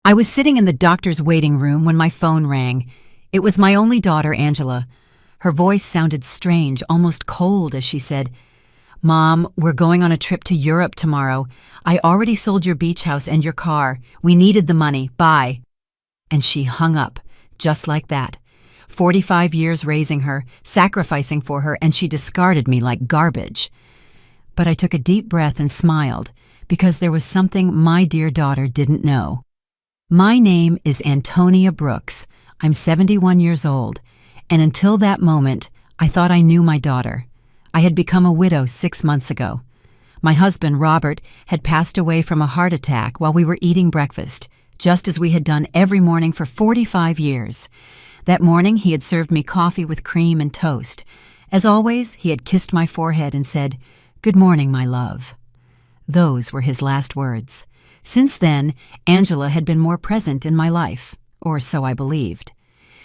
I was sitting in the doctor's waiting room when my phone rang. It was my only daughter, Angela. Her voice sounded strange, almost cold, as she said, "Mom, we're going on a trip to Europe tomorrow. I already sold your beach house and your car. We needed the money. Bye." And she hung up, just like that. 45 years raising her, sacrificing for her, and she discarded me like garbage. But I took a deep breath and smiled, because there was something my dear daughter didn't know. My name is Antonia Brooks. I'm 71 years old, and until that moment, I thought I knew my daughter. I had become a widow 6 months ago. My husband, Robert, had passed away from a heart attack while we were eating breakfast, just as we had done every morning for 45 years. That morning, he had served me coffee with cream and toast. As always, he had kissed my forehead and said, "Good morning, my love." Those were his last words. Since then, Angela had been more present in my life, or so I believed.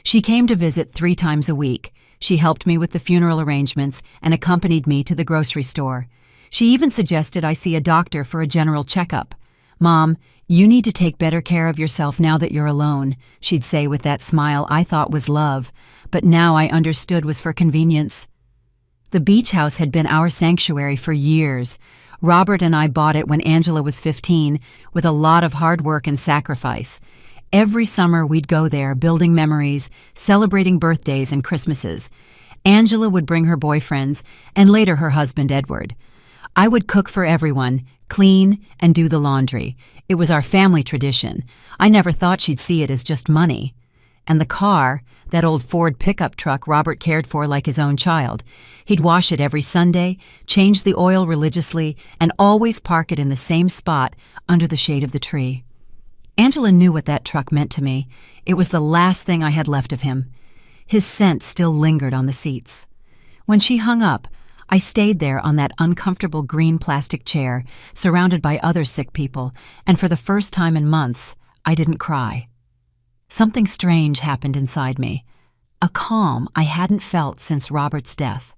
She came to visit 3 times a week. She helped me with the funeral arrangements and accompanied me to the grocery store. She even suggested I see a doctor for a general checkup. "Mom, you need to take better care of yourself now that you're alone," she'd say with that smile I thought was love, but now I understood was for convenience. The beach house had been our sanctuary for years. Robert and I bought it when Angela was 15, with a lot of hard work and sacrifice. Every summer we'd go there, building memories, celebrating birthdays and Christmases. Angela would bring her boyfriends, and later her husband, Edward. I would cook for everyone, clean, and do the laundry. It was our family tradition. I never thought she'd see it as just money. And the car, that old Ford pickup truck Robert cared for like his own child. He'd wash it every Sunday, change the oil religiously, and always park it in the same spot under the shade of the tree. Angela knew what that truck meant to me. It was the last thing I had left of him. His scent still lingered on the seats. When she hung up, I stayed there on that uncomfortable green plastic chair, surrounded by other sick people, and for the first time in months, I didn't cry. Something strange happened inside me, a calm I hadn't felt since Robert's death.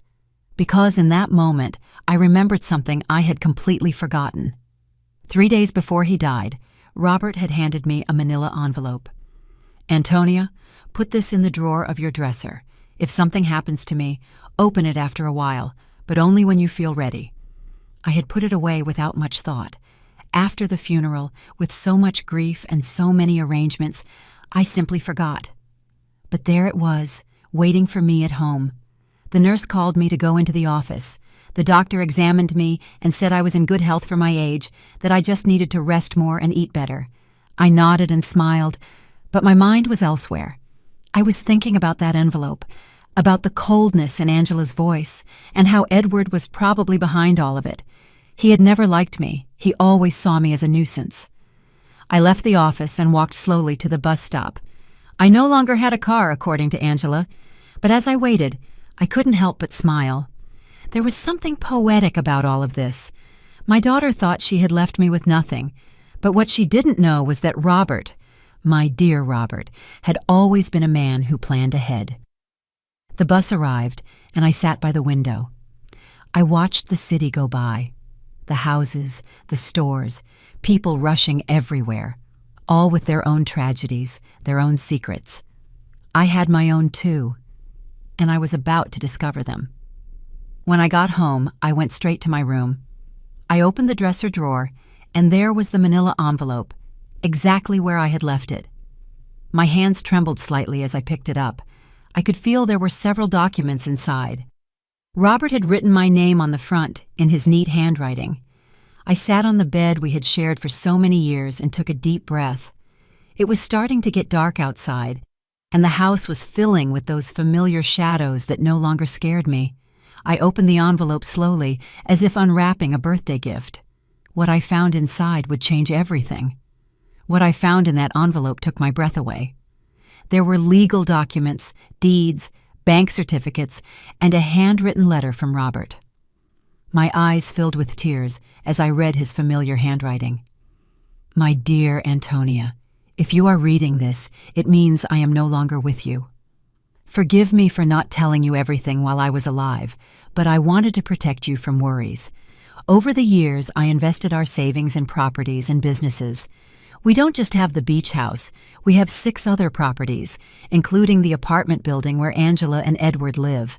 Because in that moment, I remembered something I had completely forgotten. 3 days before he died, Robert had handed me a manila envelope. "Antonia, put this in the drawer of your dresser. If something happens to me, open it after a while, but only when you feel ready." I had put it away without much thought. After the funeral, with so much grief and so many arrangements, I simply forgot. But there it was, waiting for me at home. The nurse called me to go into the office. The doctor examined me and said I was in good health for my age, that I just needed to rest more and eat better. I nodded and smiled, but my mind was elsewhere. I was thinking about that envelope, about the coldness in Angela's voice, and how Edward was probably behind all of it. He had never liked me. He always saw me as a nuisance. I left the office and walked slowly to the bus stop. I no longer had a car, according to Angela, but as I waited, I couldn't help but smile. There was something poetic about all of this. My daughter thought she had left me with nothing, but what she didn't know was that Robert, my dear Robert, had always been a man who planned ahead. The bus arrived, and I sat by the window. I watched the city go by. The houses, the stores, people rushing everywhere, all with their own tragedies, their own secrets. I had my own too, and I was about to discover them. When I got home, I went straight to my room. I opened the dresser drawer, and there was the manila envelope, exactly where I had left it. My hands trembled slightly as I picked it up. I could feel there were several documents inside. Robert had written my name on the front in his neat handwriting. I sat on the bed we had shared for so many years and took a deep breath. It was starting to get dark outside, and the house was filling with those familiar shadows that no longer scared me. I opened the envelope slowly, as if unwrapping a birthday gift. What I found inside would change everything. What I found in that envelope took my breath away. There were legal documents, deeds, bank certificates, and a handwritten letter from Robert. My eyes filled with tears as I read his familiar handwriting. "My dear Antonia, if you are reading this, it means I am no longer with you. Forgive me for not telling you everything while I was alive, but I wanted to protect you from worries. Over the years, I invested our savings in properties and businesses. We don't just have the beach house, we have 6 other properties, including the apartment building where Angela and Edward live.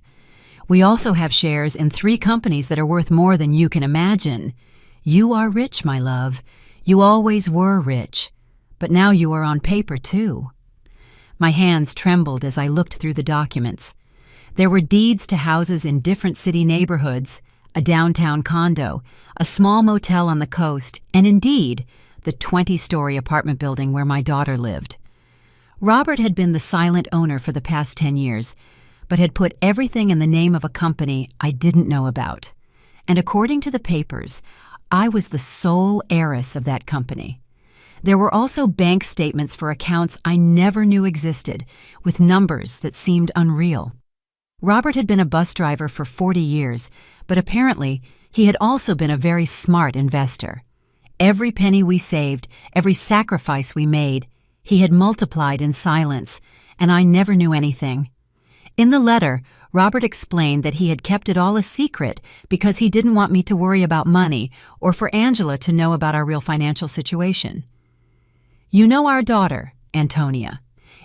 We also have shares in 3 companies that are worth more than you can imagine. You are rich, my love. You always were rich. But now you are on paper, too. My hands trembled as I looked through the documents. There were deeds to houses in different city neighborhoods, a downtown condo, a small motel on the coast, and indeed, the 20-story apartment building where my daughter lived. Robert had been the silent owner for the past 10 years, but had put everything in the name of a company I didn't know about. And according to the papers, I was the sole heiress of that company. There were also bank statements for accounts I never knew existed, with numbers that seemed unreal. Robert had been a bus driver for 40 years, but apparently he had also been a very smart investor. Every penny we saved, every sacrifice we made, he had multiplied in silence, and I never knew anything. In the letter, Robert explained that he had kept it all a secret because he didn't want me to worry about money or for Angela to know about our real financial situation. You know our daughter, Antonia.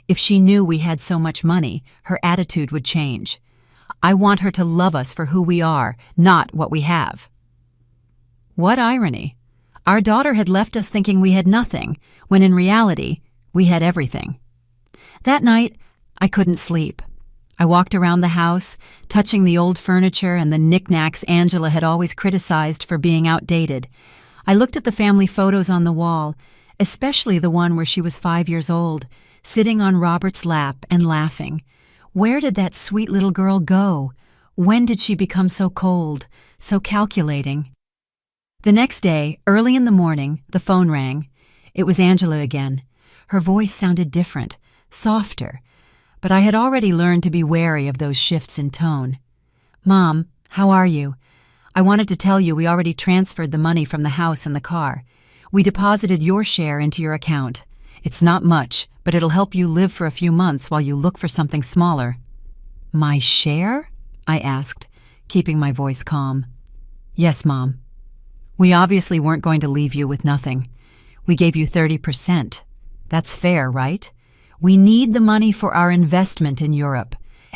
If she knew we had so much money, her attitude would change. I want her to love us for who we are, not what we have. What irony. Our daughter had left us thinking we had nothing, when in reality, we had everything. That night, I couldn't sleep. I walked around the house, touching the old furniture and the knickknacks Angela had always criticized for being outdated. I looked at the family photos on the wall, especially the one where she was 5 years old, sitting on Robert's lap and laughing. Where did that sweet little girl go? When did she become so cold, so calculating? The next day, early in the morning, the phone rang. It was Angela again. Her voice sounded different, softer, but I had already learned to be wary of those shifts in tone. Mom, how are you? I wanted to tell you we already transferred the money from the house and the car. We deposited your share into your account. It's not much, but it'll help you live for a few months while you look for something smaller. My share? I asked, keeping my voice calm. Yes, Mom. We obviously weren't going to leave you with nothing. We gave you 30%. That's fair, right? We need the money for our investment in Europe.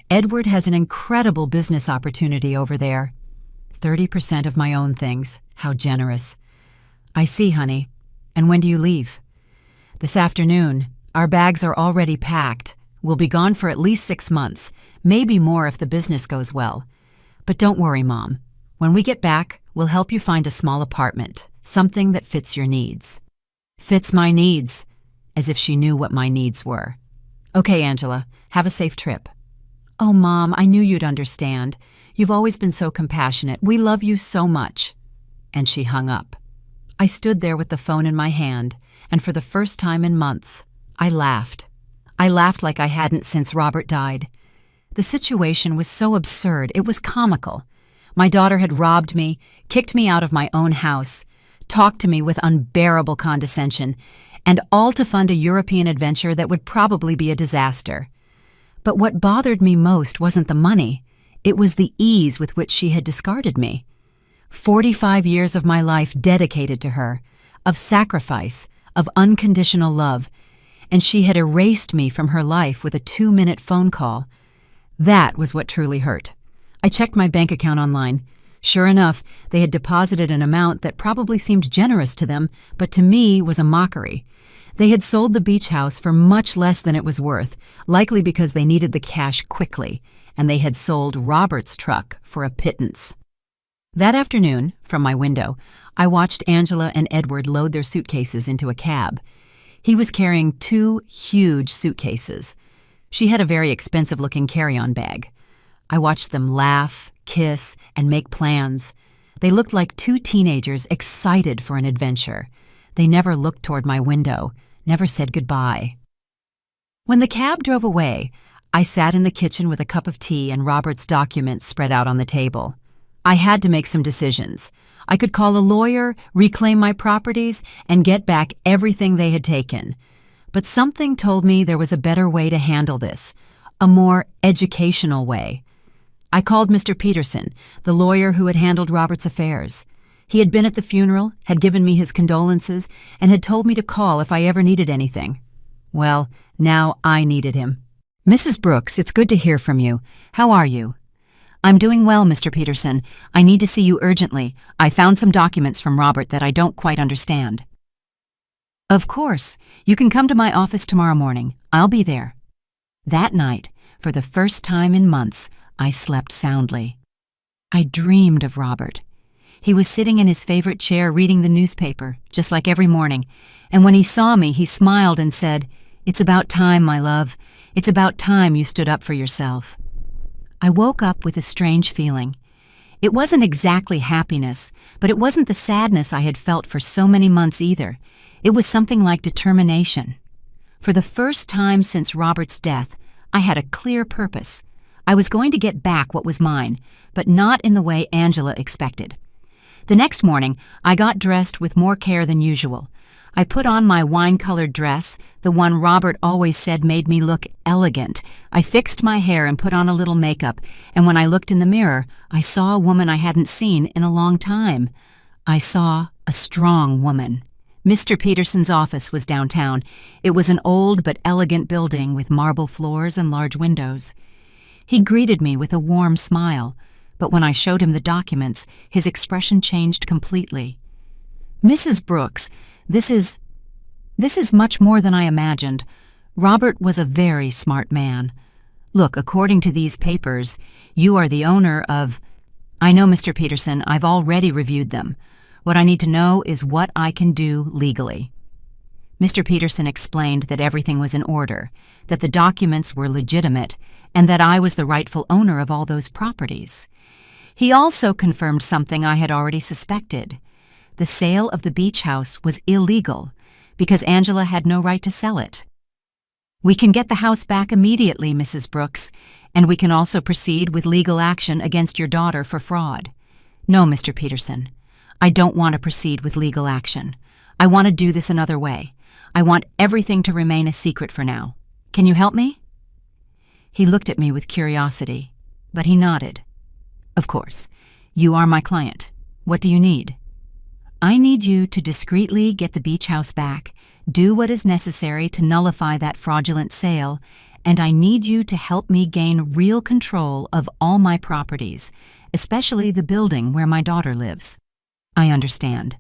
Edward has an incredible business opportunity over there. 30% of my own things. How generous. I see, honey. And when do you leave? This afternoon. Our bags are already packed. We'll be gone for at least 6 months, maybe more if the business goes well. But don't worry, Mom. When we get back, we'll help you find a small apartment, something that fits your needs. Fits my needs. As if she knew what my needs were. Okay, Angela, have a safe trip. Oh, Mom, I knew you'd understand. You've always been so compassionate. We love you so much. And she hung up. I stood there with the phone in my hand, and for the first time in months, I laughed. I laughed like I hadn't since Robert died. The situation was so absurd, it was comical. My daughter had robbed me, kicked me out of my own house, talked to me with unbearable condescension, and all to fund a European adventure that would probably be a disaster. But what bothered me most wasn't the money. It was the ease with which she had discarded me. 45 years of my life dedicated to her, of sacrifice, of unconditional love, and she had erased me from her life with a 2-minute phone call. That was what truly hurt. I checked my bank account online. Sure enough, they had deposited an amount that probably seemed generous to them, but to me was a mockery. They had sold the beach house for much less than it was worth, likely because they needed the cash quickly, and they had sold Robert's truck for a pittance. That afternoon, from my window, I watched Angela and Edward load their suitcases into a cab. He was carrying 2 huge suitcases. She had a very expensive-looking carry-on bag. I watched them laugh, kiss, and make plans. They looked like 2 teenagers excited for an adventure. They never looked toward my window, never said goodbye. When the cab drove away, I sat in the kitchen with a cup of tea and Robert's documents spread out on the table. I had to make some decisions. I could call a lawyer, reclaim my properties, and get back everything they had taken. But something told me there was a better way to handle this, a more educational way. I called Mr. Peterson, the lawyer who had handled Robert's affairs. He had been at the funeral, had given me his condolences, and had told me to call if I ever needed anything. Well, now I needed him. Mrs. Brooks, it's good to hear from you. How are you? I'm doing well, Mr. Peterson. I need to see you urgently. I found some documents from Robert that I don't quite understand. Of course. You can come to my office tomorrow morning. I'll be there. That night, for the first time in months, I slept soundly. I dreamed of Robert. He was sitting in his favorite chair reading the newspaper, just like every morning, and when he saw me, he smiled and said, "It's about time, my love. It's about time you stood up for yourself." I woke up with a strange feeling. It wasn't exactly happiness, but it wasn't the sadness I had felt for so many months either. It was something like determination. For the first time since Robert's death, I had a clear purpose. I was going to get back what was mine, but not in the way Angela expected. The next morning, I got dressed with more care than usual. I put on my wine-colored dress, the one Robert always said made me look elegant. I fixed my hair and put on a little makeup, and when I looked in the mirror, I saw a woman I hadn't seen in a long time. I saw a strong woman. Mr. Peterson's office was downtown. It was an old but elegant building with marble floors and large windows. He greeted me with a warm smile, but when I showed him the documents, his expression changed completely. "Mrs. Brooks, this is much more than I imagined. Robert was a very smart man. Look, according to these papers, you are the owner of—" "I know, Mr. Peterson, I've already reviewed them. What I need to know is what I can do legally." Mr. Peterson explained that everything was in order, that the documents were legitimate, and that I was the rightful owner of all those properties. He also confirmed something I had already suspected. The sale of the beach house was illegal because Angela had no right to sell it. "We can get the house back immediately, Mrs. Brooks, and we can also proceed with legal action against your daughter for fraud." "No, Mr. Peterson. I don't want to proceed with legal action. I want to do this another way. I want everything to remain a secret for now. Can you help me?" He looked at me with curiosity, but he nodded. "Of course. You are my client. What do you need?" "I need you to discreetly get the beach house back, do what is necessary to nullify that fraudulent sale, and I need you to help me gain real control of all my properties, especially the building where my daughter lives." "I understand.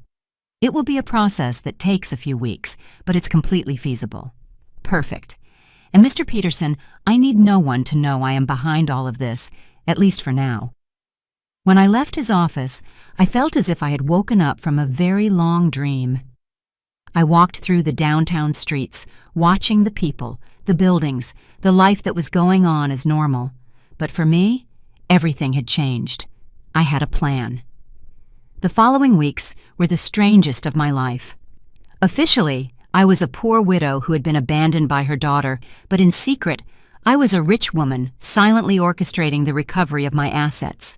It will be a process that takes a few weeks, but it's completely feasible." "Perfect. And Mr. Peterson, I need no one to know I am behind all of this, at least for now." When I left his office, I felt as if I had woken up from a very long dream. I walked through the downtown streets, watching the people, the buildings, the life that was going on as normal. But for me, everything had changed. I had a plan. The following weeks were the strangest of my life. Officially, I was a poor widow who had been abandoned by her daughter, but in secret, I was a rich woman silently orchestrating the recovery of my assets.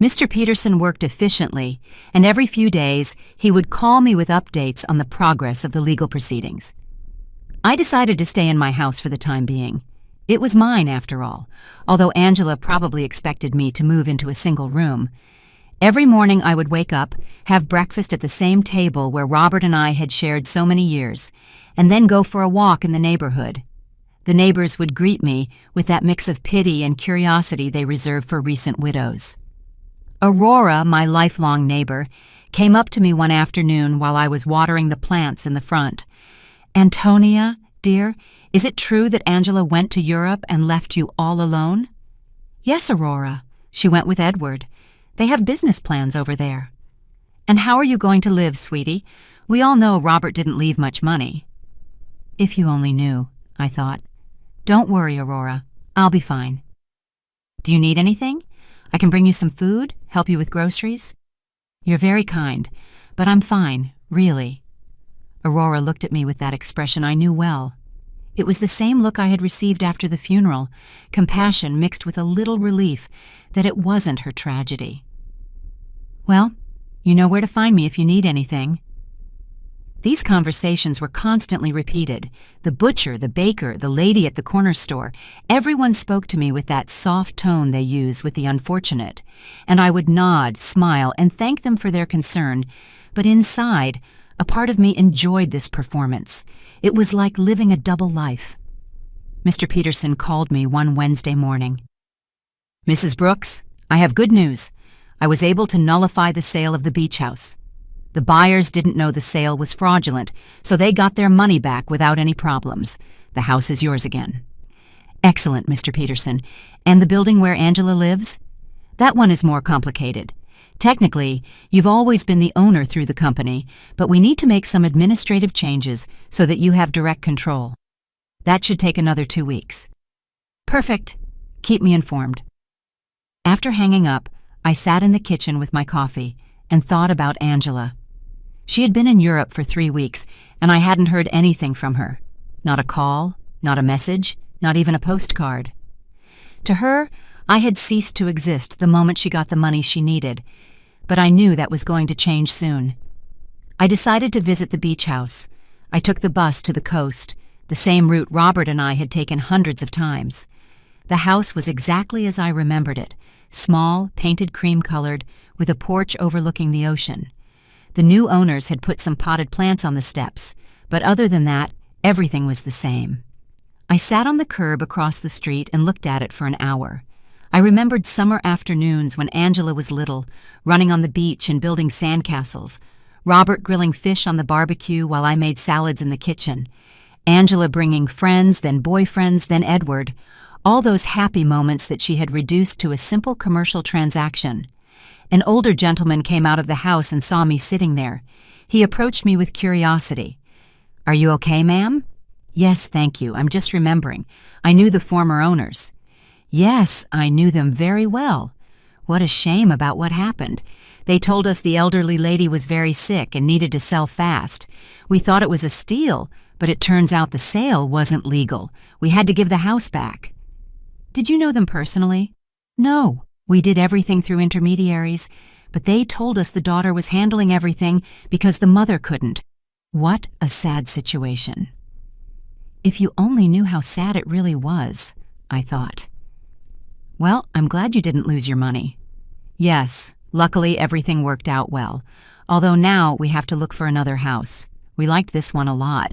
Mr. Peterson worked efficiently, and every few days he would call me with updates on the progress of the legal proceedings. I decided to stay in my house for the time being. It was mine, after all, although Angela probably expected me to move into a single room. Every morning I would wake up, have breakfast at the same table where Robert and I had shared so many years, and then go for a walk in the neighborhood. The neighbors would greet me with that mix of pity and curiosity they reserve for recent widows. Aurora, my lifelong neighbor, came up to me one afternoon while I was watering the plants in the front. "Antonia, dear, is it true that Angela went to Europe and left you all alone?" "Yes, Aurora. She went with Edward. They have business plans over there." "And how are you going to live, sweetie? We all know Robert didn't leave much money." "If you only knew," I thought. "Don't worry, Aurora. I'll be fine." "Do you need anything? I can bring you some food, help you with groceries?" "You're very kind, but I'm fine, really." Aurora looked at me with that expression I knew well. It was the same look I had received after the funeral, compassion mixed with a little relief that it wasn't her tragedy. "Well, you know where to find me if you need anything." These conversations were constantly repeated. The butcher, the baker, the lady at the corner store, everyone spoke to me with that soft tone they use with the unfortunate, and I would nod, smile, and thank them for their concern, but inside, a part of me enjoyed this performance. It was like living a double life. Mr. Peterson called me one Wednesday morning. "Mrs. Brooks, I have good news. I was able to nullify the sale of the beach house. The buyers didn't know the sale was fraudulent, so they got their money back without any problems. The house is yours again." "Excellent, Mr. Peterson. And the building where Angela lives?" "That one is more complicated. Technically, you've always been the owner through the company, but we need to make some administrative changes so that you have direct control. That should take another 2 weeks." "Perfect. Keep me informed." After hanging up, I sat in the kitchen with my coffee and thought about Angela. She had been in Europe for 3 weeks, and I hadn't heard anything from her. Not a call, not a message, not even a postcard. To her, I had ceased to exist the moment she got the money she needed, but I knew that was going to change soon. I decided to visit the beach house. I took the bus to the coast, the same route Robert and I had taken hundreds of times. The house was exactly as I remembered it, small, painted cream-colored, with a porch overlooking the ocean. The new owners had put some potted plants on the steps, but other than that, everything was the same. I sat on the curb across the street and looked at it for an hour. I remembered summer afternoons when Angela was little, running on the beach and building sandcastles, Robert grilling fish on the barbecue while I made salads in the kitchen, Angela bringing friends, then boyfriends, then Edward, all those happy moments that she had reduced to a simple commercial transaction. An older gentleman came out of the house and saw me sitting there. He approached me with curiosity. "Are you okay, ma'am?" "Yes, thank you. I'm just remembering. I knew the former owners." "Yes, I knew them very well. What a shame about what happened. They told us the elderly lady was very sick and needed to sell fast. We thought it was a steal, but it turns out the sale wasn't legal. We had to give the house back." "Did you know them personally?" "No. We did everything through intermediaries, but they told us the daughter was handling everything because the mother couldn't." What a sad situation. If you only knew how sad it really was, I thought. "Well, I'm glad you didn't lose your money." "Yes, luckily everything worked out well, although now we have to look for another house. We liked this one a lot."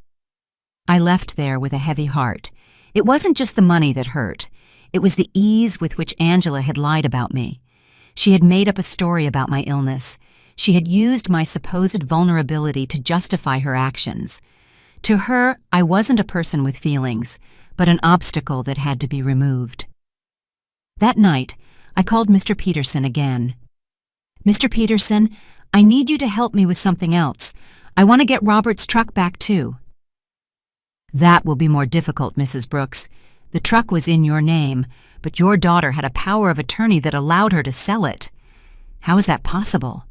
I left there with a heavy heart. It wasn't just the money that hurt. It was the ease with which Angela had lied about me. She had made up a story about my illness. She had used my supposed vulnerability to justify her actions. To her, I wasn't a person with feelings, but an obstacle that had to be removed. That night, I called Mr. Peterson again. "Mr. Peterson, I need you to help me with something else. I want to get Robert's truck back too." "That will be more difficult, Mrs. Brooks. The truck was in your name, but your daughter had a power of attorney that allowed her to sell it. How is that possible?"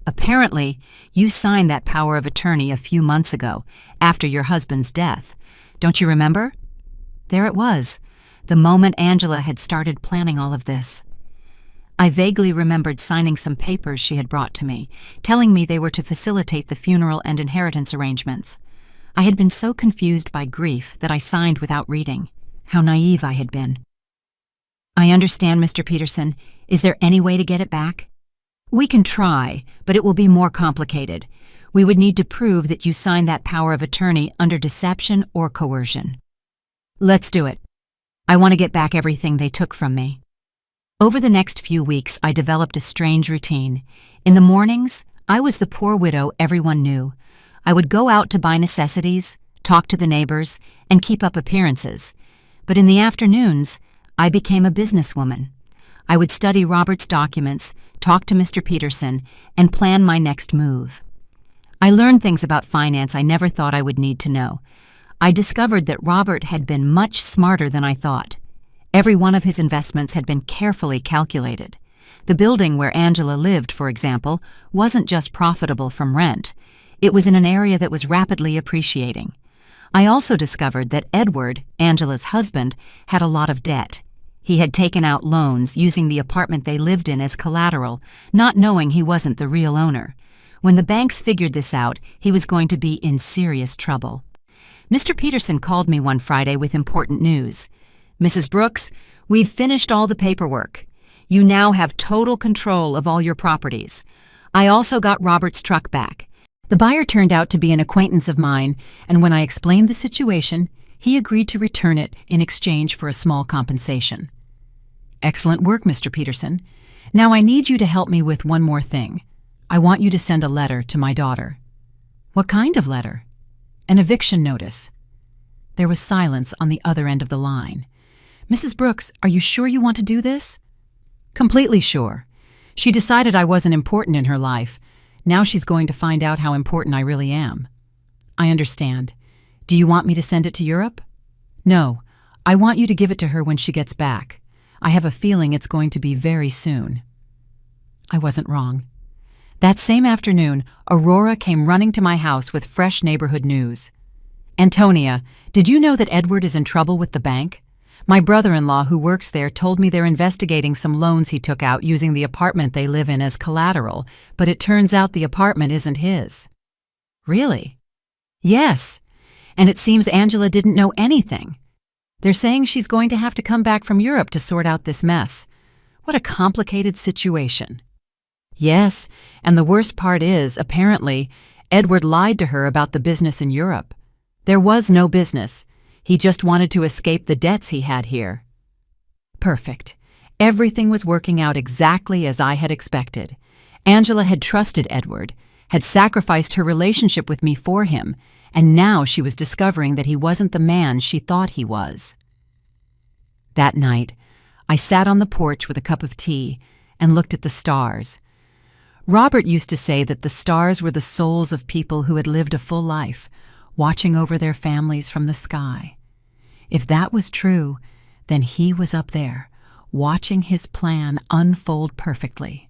"Apparently, you signed that power of attorney a few months ago, after your husband's death. Don't you remember?" There it was, the moment Angela had started planning all of this. I vaguely remembered signing some papers she had brought to me, telling me they were to facilitate the funeral and inheritance arrangements. I had been so confused by grief that I signed without reading. How naive I had been. "I understand, Mr. Peterson. Is there any way to get it back?" "We can try, but it will be more complicated. We would need to prove that you signed that power of attorney under deception or coercion." "Let's do it. I want to get back everything they took from me." Over the next few weeks, I developed a strange routine. In the mornings, I was the poor widow everyone knew. I would go out to buy necessities, talk to the neighbors, and keep up appearances. But in the afternoons, I became a businesswoman. I would study Robert's documents, talk to Mr. Peterson, and plan my next move. I learned things about finance I never thought I would need to know. I discovered that Robert had been much smarter than I thought. Every one of his investments had been carefully calculated. The building where Angela lived, for example, wasn't just profitable from rent. It was in an area that was rapidly appreciating. I also discovered that Edward, Angela's husband, had a lot of debt. He had taken out loans using the apartment they lived in as collateral, not knowing he wasn't the real owner. When the banks figured this out, he was going to be in serious trouble. Mr. Peterson called me one Friday with important news. "Mrs. Brooks, we've finished all the paperwork. You now have total control of all your properties. I also got Robert's truck back." The buyer turned out to be an acquaintance of mine, and when I explained the situation, he agreed to return it in exchange for a small compensation. "Excellent work, Mr. Peterson. Now I need you to help me with one more thing. I want you to send a letter to my daughter." "What kind of letter?" "An eviction notice." There was silence on the other end of the line. "Mrs. Brooks, are you sure you want to do this?" "Completely sure. She decided I wasn't important in her life. Now she's going to find out how important I really am." "I understand. Do you want me to send it to Europe?" "No. I want you to give it to her when she gets back. I have a feeling it's going to be very soon." I wasn't wrong. That same afternoon, Aurora came running to my house with fresh neighborhood news. "Antonia, did you know that Edward is in trouble with the bank? My brother-in-law who works there told me they're investigating some loans he took out using the apartment they live in as collateral, but it turns out the apartment isn't his." "Really?" "Yes. And it seems Angela didn't know anything. They're saying she's going to have to come back from Europe to sort out this mess. What a complicated situation." "Yes, and the worst part is, apparently, Edward lied to her about the business in Europe. There was no business. He just wanted to escape the debts he had here." Perfect. Everything was working out exactly as I had expected. Angela had trusted Edward, had sacrificed her relationship with me for him, and now she was discovering that he wasn't the man she thought he was. That night, I sat on the porch with a cup of tea and looked at the stars. Robert used to say that the stars were the souls of people who had lived a full life, watching over their families from the sky. If that was true, then he was up there, watching his plan unfold perfectly.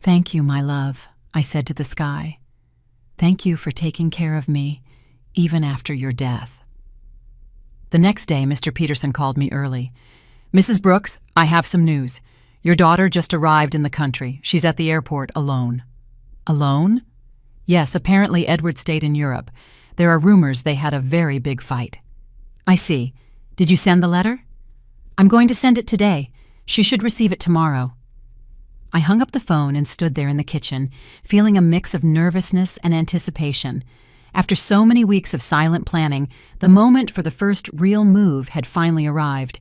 "Thank you, my love," I said to the sky. "Thank you for taking care of me, even after your death." The next day, Mr. Peterson called me early. "Mrs. Brooks, I have some news. Your daughter just arrived in the country. She's at the airport alone." "Alone?" "Yes, apparently Edward stayed in Europe. There are rumors they had a very big fight." "I see. Did you send the letter?" "I'm going to send it today. She should receive it tomorrow." I hung up the phone and stood there in the kitchen, feeling a mix of nervousness and anticipation. After so many weeks of silent planning, the moment for the first real move had finally arrived.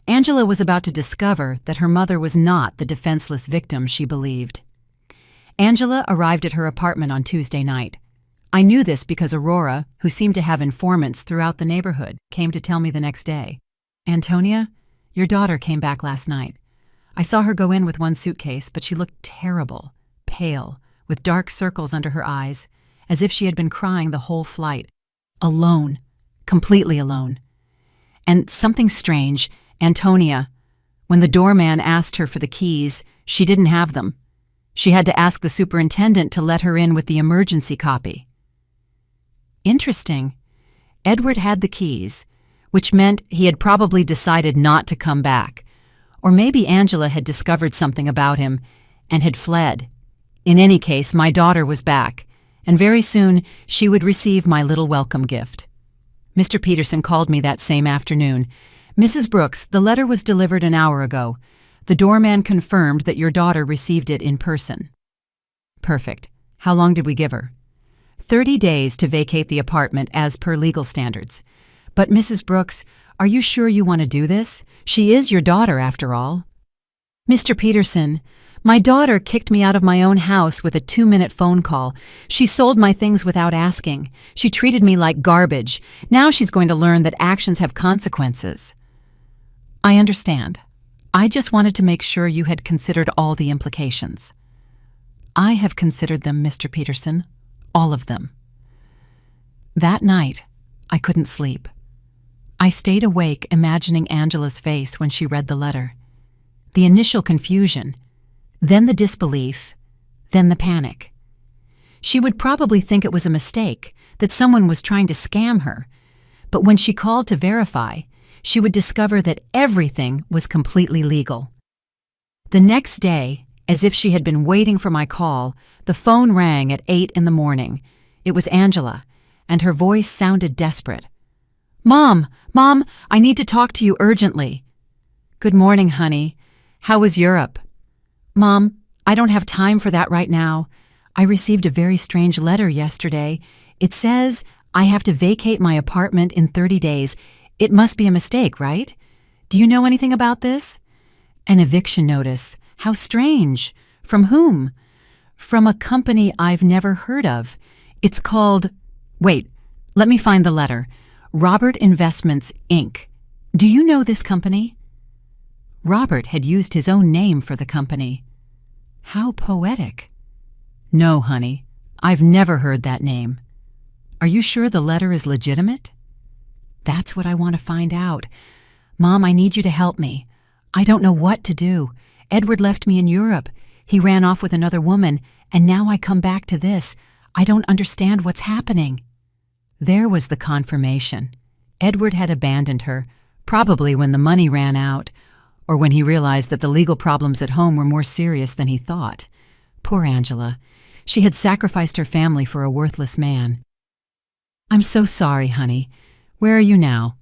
Angela was about to discover that her mother was not the defenseless victim she believed. Angela arrived at her apartment on Tuesday night. I knew this because Aurora, who seemed to have informants throughout the neighborhood, came to tell me the next day. "Antonia, your daughter came back last night. I saw her go in with one suitcase, but she looked terrible, pale, with dark circles under her eyes, as if she had been crying the whole flight. Alone, completely alone. And something strange, Antonia, when the doorman asked her for the keys, she didn't have them. She had to ask the superintendent to let her in with the emergency copy." Interesting. Edward had the keys, which meant he had probably decided not to come back. Or maybe Angela had discovered something about him and had fled. In any case, my daughter was back, and very soon she would receive my little welcome gift. Mr. Peterson called me that same afternoon. "Mrs. Brooks, the letter was delivered an hour ago. The doorman confirmed that your daughter received it in person." "Perfect. How long did we give her?" 30 days to vacate the apartment as per legal standards. "But Mrs. Brooks, are you sure you want to do this? She is your daughter, after all." "Mr. Peterson, my daughter kicked me out of my own house with a 2-minute phone call. She sold my things without asking. She treated me like garbage. Now she's going to learn that actions have consequences." "I understand. I just wanted to make sure you had considered all the implications." "I have considered them, Mr. Peterson. All of them." That night, I couldn't sleep. I stayed awake imagining Angela's face when she read the letter. The initial confusion, then the disbelief, then the panic. She would probably think it was a mistake, that someone was trying to scam her. But when she called to verify, she would discover that everything was completely legal. The next day, As if she had been waiting for my call, the phone rang at 8 in the morning. It was Angela, and her voice sounded desperate. "Mom, I need to talk to you urgently." "Good morning, honey. How was Europe?" "Mom, I don't have time for that right now. I received a very strange letter yesterday. It says I have to vacate my apartment in 30 days. It must be a mistake, right? Do you know anything about this?" "An eviction notice. How strange. From whom?" "From a company I've never heard of. It's called— Wait, let me find the letter. Robert Investments, Inc. Do you know this company?" Robert had used his own name for the company. How poetic. "No, honey, I've never heard that name." "Are you sure the letter is legitimate?" "That's what I want to find out. Mom, I need you to help me. I don't know what to do. Edward left me in Europe. He ran off with another woman, and now I come back to this. I don't understand what's happening." There was the confirmation. Edward had abandoned her, probably when the money ran out, or when he realized that the legal problems at home were more serious than he thought. Poor Angela. She had sacrificed her family for a worthless man. "I'm so sorry, honey. Where are you now?"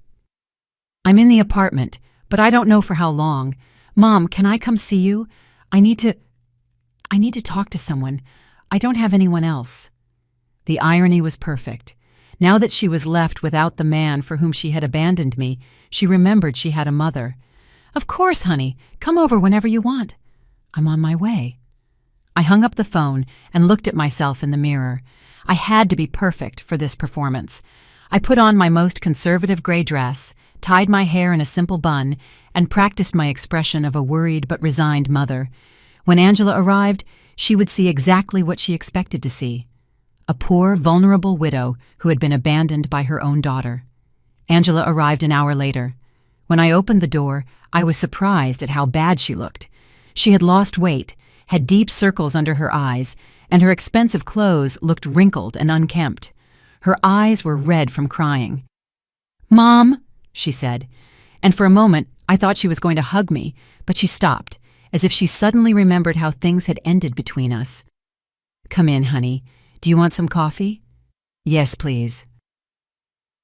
"I'm in the apartment, but I don't know for how long. Mom, can I come see you? I need to talk to someone. I don't have anyone else." The irony was perfect. Now that she was left without the man for whom she had abandoned me, she remembered she had a mother. "Of course, honey. Come over whenever you want." "I'm on my way." I hung up the phone and looked at myself in the mirror. I had to be perfect for this performance. I put on my most conservative gray dress, tied my hair in a simple bun, and practiced my expression of a worried but resigned mother. When Angela arrived, she would see exactly what she expected to see: a poor, vulnerable widow who had been abandoned by her own daughter. Angela arrived an hour later. When I opened the door, I was surprised at how bad she looked. She had lost weight, had deep circles under her eyes, and her expensive clothes looked wrinkled and unkempt. Her eyes were red from crying. "Mom," she said, and for a moment I thought she was going to hug me, but she stopped, as if she suddenly remembered how things had ended between us. "Come in, honey. Do you want some coffee?" "Yes, please."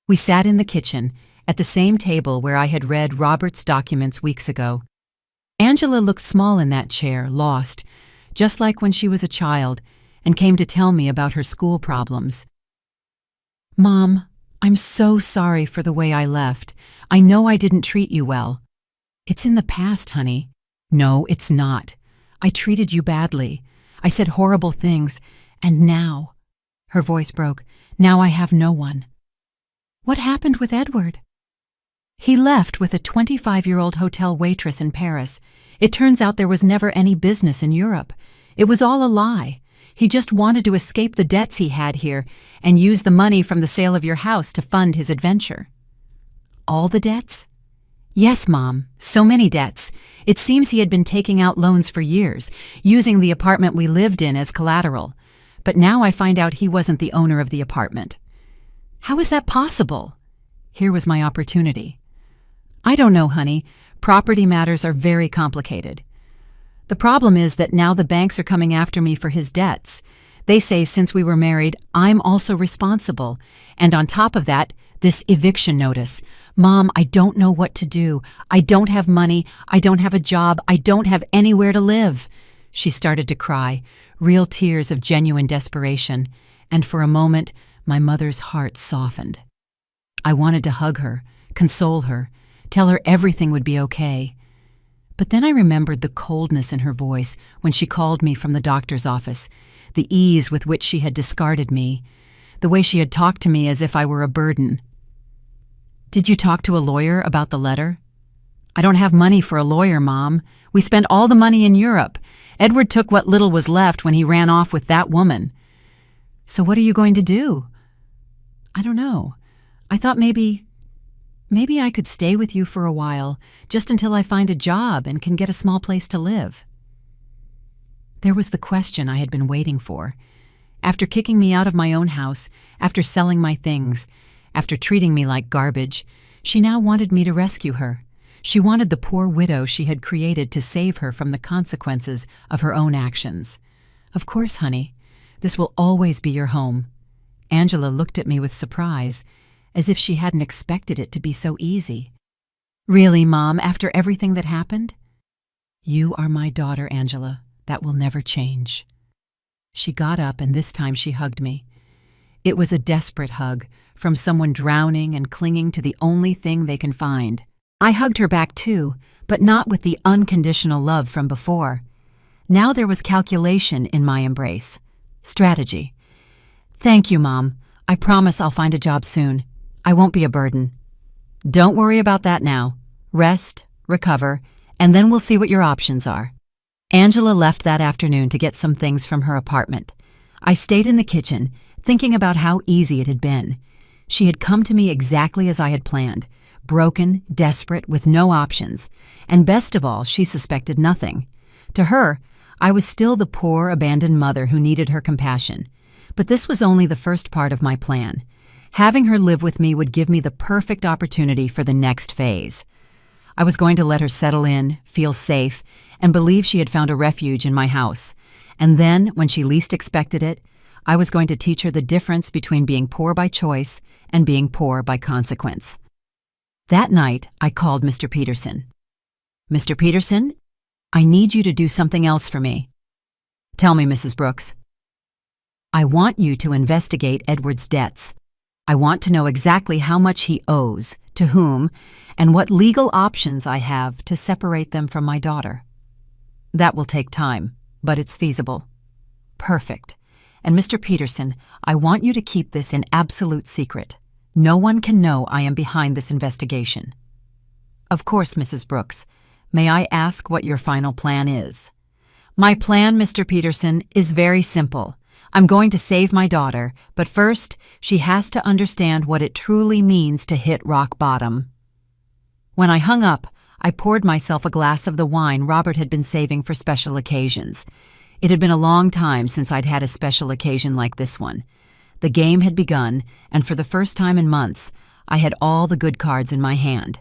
We sat in the kitchen, at the same table where I had read Robert's documents weeks ago. Angela looked small in that chair, lost, just like when she was a child, and came to tell me about her school problems. "Mom, I'm so sorry for the way I left. I know I didn't treat you well." "It's in the past, honey." "No, it's not. I treated you badly. I said horrible things, and now—" her voice broke— "now I have no one." "What happened with Edward?" "He left with a 25-year-old hotel waitress in Paris. It turns out there was never any business in Europe. It was all a lie. He just wanted to escape the debts he had here and use the money from the sale of your house to fund his adventure." "All the debts?" "Yes, Mom, so many debts. It seems he had been taking out loans for years, using the apartment we lived in as collateral. But now I find out he wasn't the owner of the apartment." "How is that possible?" Here was my opportunity. "I don't know, honey. Property matters are very complicated. The problem is that now the banks are coming after me for his debts. They say since we were married, I'm also responsible. And on top of that, this eviction notice. Mom, I don't know what to do. I don't have money. I don't have a job. I don't have anywhere to live." She started to cry, real tears of genuine desperation. And for a moment, my mother's heart softened. I wanted to hug her, console her, tell her everything would be okay. But then I remembered the coldness in her voice when she called me from the doctor's office, the ease with which she had discarded me, the way she had talked to me as if I were a burden. "Did you talk to a lawyer about the letter?" "I don't have money for a lawyer, Mom. We spent all the money in Europe. Edward took what little was left when he ran off with that woman." "So what are you going to do?" "I don't know. I thought maybe I could stay with you for a while, just until I find a job and can get a small place to live." There was the question I had been waiting for. After kicking me out of my own house, after selling my things, after treating me like garbage, she now wanted me to rescue her. She wanted the poor widow she had created to save her from the consequences of her own actions. "Of course, honey. This will always be your home." Angela looked at me with surprise, as if she hadn't expected it to be so easy. "Really, Mom, after everything that happened?" "You are my daughter, Angela. That will never change." She got up, and this time she hugged me. It was a desperate hug, from someone drowning and clinging to the only thing they can find. I hugged her back too, but not with the unconditional love from before. Now there was calculation in my embrace. Strategy. "Thank you, Mom. I promise I'll find a job soon. I won't be a burden." "Don't worry about that now. Rest, recover, and then we'll see what your options are." Angela left that afternoon to get some things from her apartment. I stayed in the kitchen, thinking about how easy it had been. She had come to me exactly as I had planned, broken, desperate, with no options, and best of all, she suspected nothing. To her, I was still the poor, abandoned mother who needed her compassion. But this was only the first part of my plan. Having her live with me would give me the perfect opportunity for the next phase. I was going to let her settle in, feel safe, and believe she had found a refuge in my house. And then, when she least expected it, I was going to teach her the difference between being poor by choice and being poor by consequence. That night, I called Mr. Peterson. "Mr. Peterson, I need you to do something else for me." "Tell me, Mrs. Brooks." "I want you to investigate Edward's debts. I want to know exactly how much he owes, to whom, and what legal options I have to separate them from my daughter." "That will take time, but it's feasible." "Perfect. And Mr. Peterson, I want you to keep this in absolute secret. No one can know I am behind this investigation." "Of course, Mrs. Brooks. May I ask what your final plan is?" "My plan, Mr. Peterson, is very simple. I'm going to save my daughter, but first, she has to understand what it truly means to hit rock bottom." When I hung up, I poured myself a glass of the wine Robert had been saving for special occasions. It had been a long time since I'd had a special occasion like this one. The game had begun, and for the first time in months, I had all the good cards in my hand.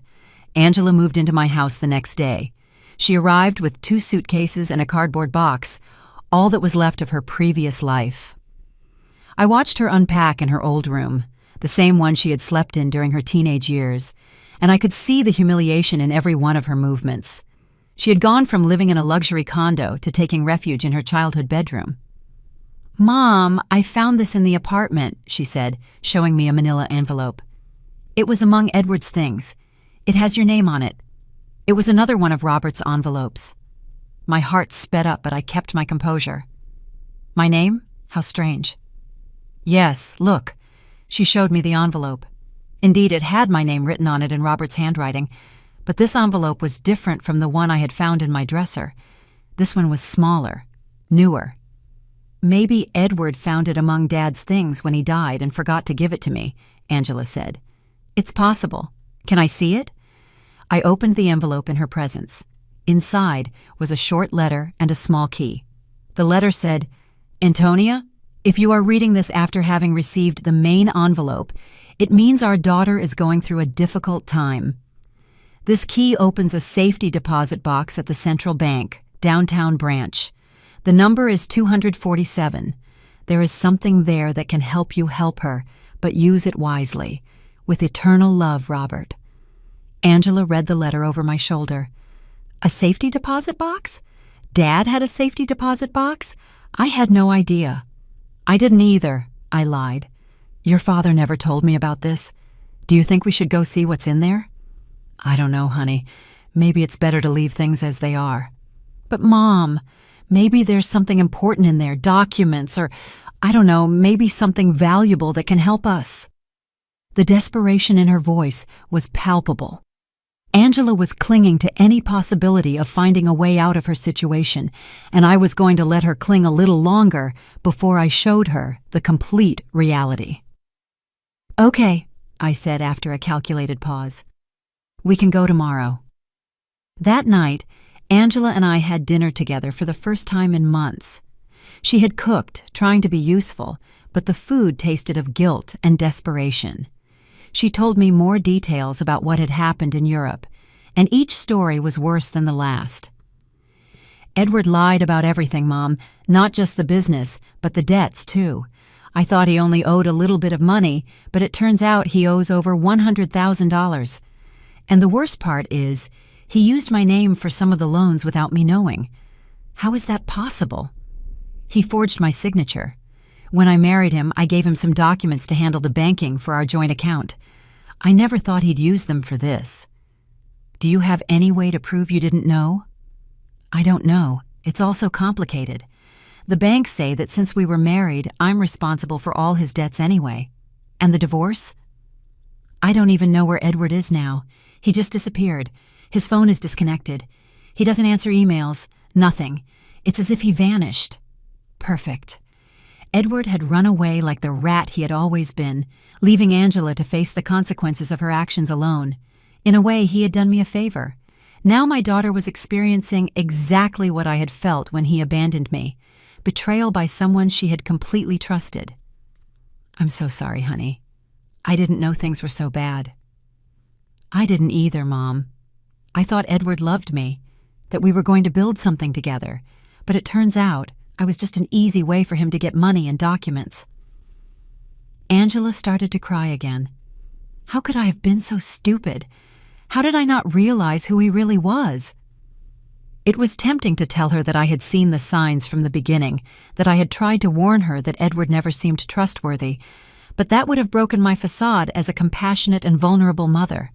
Angela moved into my house the next day. She arrived with 2 suitcases and a cardboard box, all that was left of her previous life. I watched her unpack in her old room, the same one she had slept in during her teenage years, and I could see the humiliation in every one of her movements. She had gone from living in a luxury condo to taking refuge in her childhood bedroom. "Mom, I found this in the apartment," she said, showing me a manila envelope. "It was among Edward's things. It has your name on it." It was another one of Robert's envelopes. My heart sped up, but I kept my composure. "My name? How strange." "Yes, look." She showed me the envelope. Indeed, it had my name written on it in Robert's handwriting, but this envelope was different from the one I had found in my dresser. This one was smaller, newer. "Maybe Edward found it among Dad's things when he died and forgot to give it to me," Angela said. "It's possible. Can I see it?" I opened the envelope in her presence. Inside was a short letter and a small key. The letter said, "Antonia, if you are reading this after having received the main envelope, it means our daughter is going through a difficult time. This key opens a safety deposit box at the Central Bank, downtown branch. The number is 247. There is something there that can help you help her, but use it wisely. With eternal love, Robert." Angela read the letter over my shoulder. A safety deposit box? Dad had a safety deposit box? I had no idea. "I didn't either," I lied. "Your father never told me about this. Do you think we should go see what's in there?" "I don't know, honey. Maybe it's better to leave things as they are." "But Mom, maybe there's something important in there, documents, or, I don't know, maybe something valuable that can help us." The desperation in her voice was palpable. Angela was clinging to any possibility of finding a way out of her situation, and I was going to let her cling a little longer before I showed her the complete reality. "Okay," I said after a calculated pause. "We can go tomorrow." That night, Angela and I had dinner together for the first time in months. She had cooked, trying to be useful, but the food tasted of guilt and desperation. She told me more details about what had happened in Europe, and each story was worse than the last. Edward lied about everything, Mom, not just the business, but the debts, too. I thought he only owed a little bit of money, but it turns out he owes over $100,000. And the worst part is, he used my name for some of the loans without me knowing. How is that possible? He forged my signature. When I married him, I gave him some documents to handle the banking for our joint account. I never thought he'd use them for this. Do you have any way to prove you didn't know? I don't know. It's all so complicated. The banks say that since we were married, I'm responsible for all his debts anyway. And the divorce? I don't even know where Edward is now. He just disappeared. His phone is disconnected. He doesn't answer emails. Nothing. It's as if he vanished. Perfect. Edward had run away like the rat he had always been, leaving Angela to face the consequences of her actions alone. In a way, he had done me a favor. Now my daughter was experiencing exactly what I had felt when he abandoned me. Betrayal by someone she had completely trusted. I'm so sorry, honey. I didn't know things were so bad. I didn't either, Mom. I thought Edward loved me, that we were going to build something together, but it turns out I was just an easy way for him to get money and documents. Angela started to cry again. How could I have been so stupid? How did I not realize who he really was? It was tempting to tell her that I had seen the signs from the beginning, that I had tried to warn her that Edward never seemed trustworthy, but that would have broken my facade as a compassionate and vulnerable mother.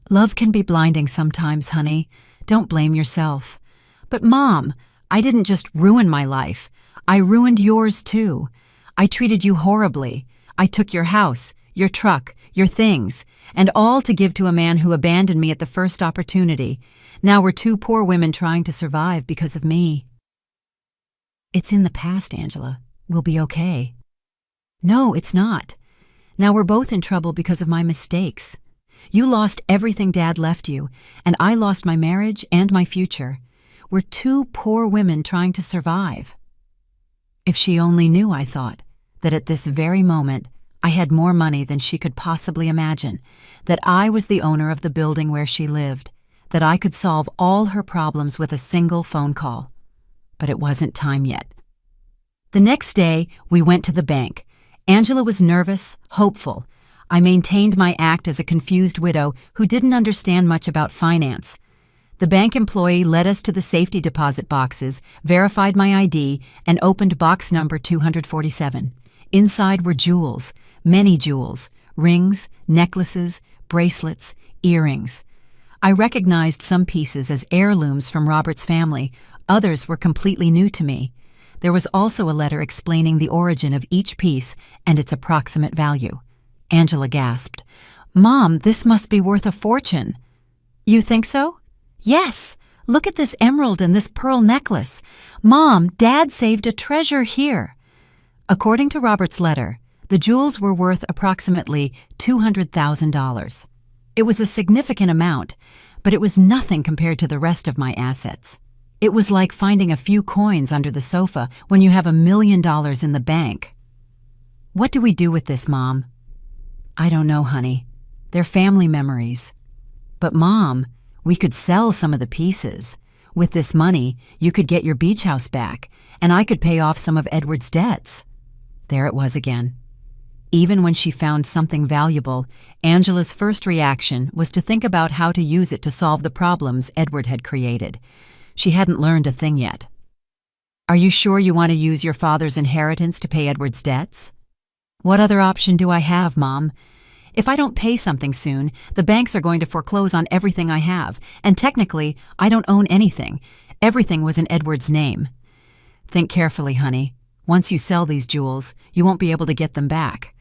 Love can be blinding sometimes, honey. Don't blame yourself. But Mom, I didn't just ruin my life. I ruined yours too. I treated you horribly. I took your house, your truck, your things, and all to give to a man who abandoned me at the first opportunity. Now we're two poor women trying to survive because of me. It's in the past, Angela. We'll be okay. No, it's not. Now we're both in trouble because of my mistakes. You lost everything Dad left you, and I lost my marriage and my future. We're two poor women trying to survive. If she only knew, I thought, that at this very moment I had more money than she could possibly imagine, that I was the owner of the building where she lived, that I could solve all her problems with a single phone call. But it wasn't time yet. The next day, we went to the bank. Angela was nervous, hopeful. I maintained my act as a confused widow who didn't understand much about finance. The bank employee led us to the safety deposit boxes, verified my ID, and opened box number 247. Inside were jewels, many jewels, rings, necklaces, bracelets, earrings. I recognized some pieces as heirlooms from Robert's family. Others were completely new to me. There was also a letter explaining the origin of each piece and its approximate value. Angela gasped. Mom, this must be worth a fortune. You think so? Yes. Look at this emerald and this pearl necklace. Mom, Dad saved a treasure here. According to Robert's letter, the jewels were worth approximately $200,000. It was a significant amount, but it was nothing compared to the rest of my assets. It was like finding a few coins under the sofa when you have $1 million in the bank. What do we do with this, Mom? I don't know, honey. They're family memories. But Mom, we could sell some of the pieces. With this money, you could get your beach house back, and I could pay off some of Edward's debts. There it was again. Even when she found something valuable, Angela's first reaction was to think about how to use it to solve the problems Edward had created. She hadn't learned a thing yet. Are you sure you want to use your father's inheritance to pay Edward's debts? What other option do I have, Mom? If I don't pay something soon, the banks are going to foreclose on everything I have, and technically, I don't own anything. Everything was in Edward's name. Think carefully, honey. Once you sell these jewels, you won't be able to get them back.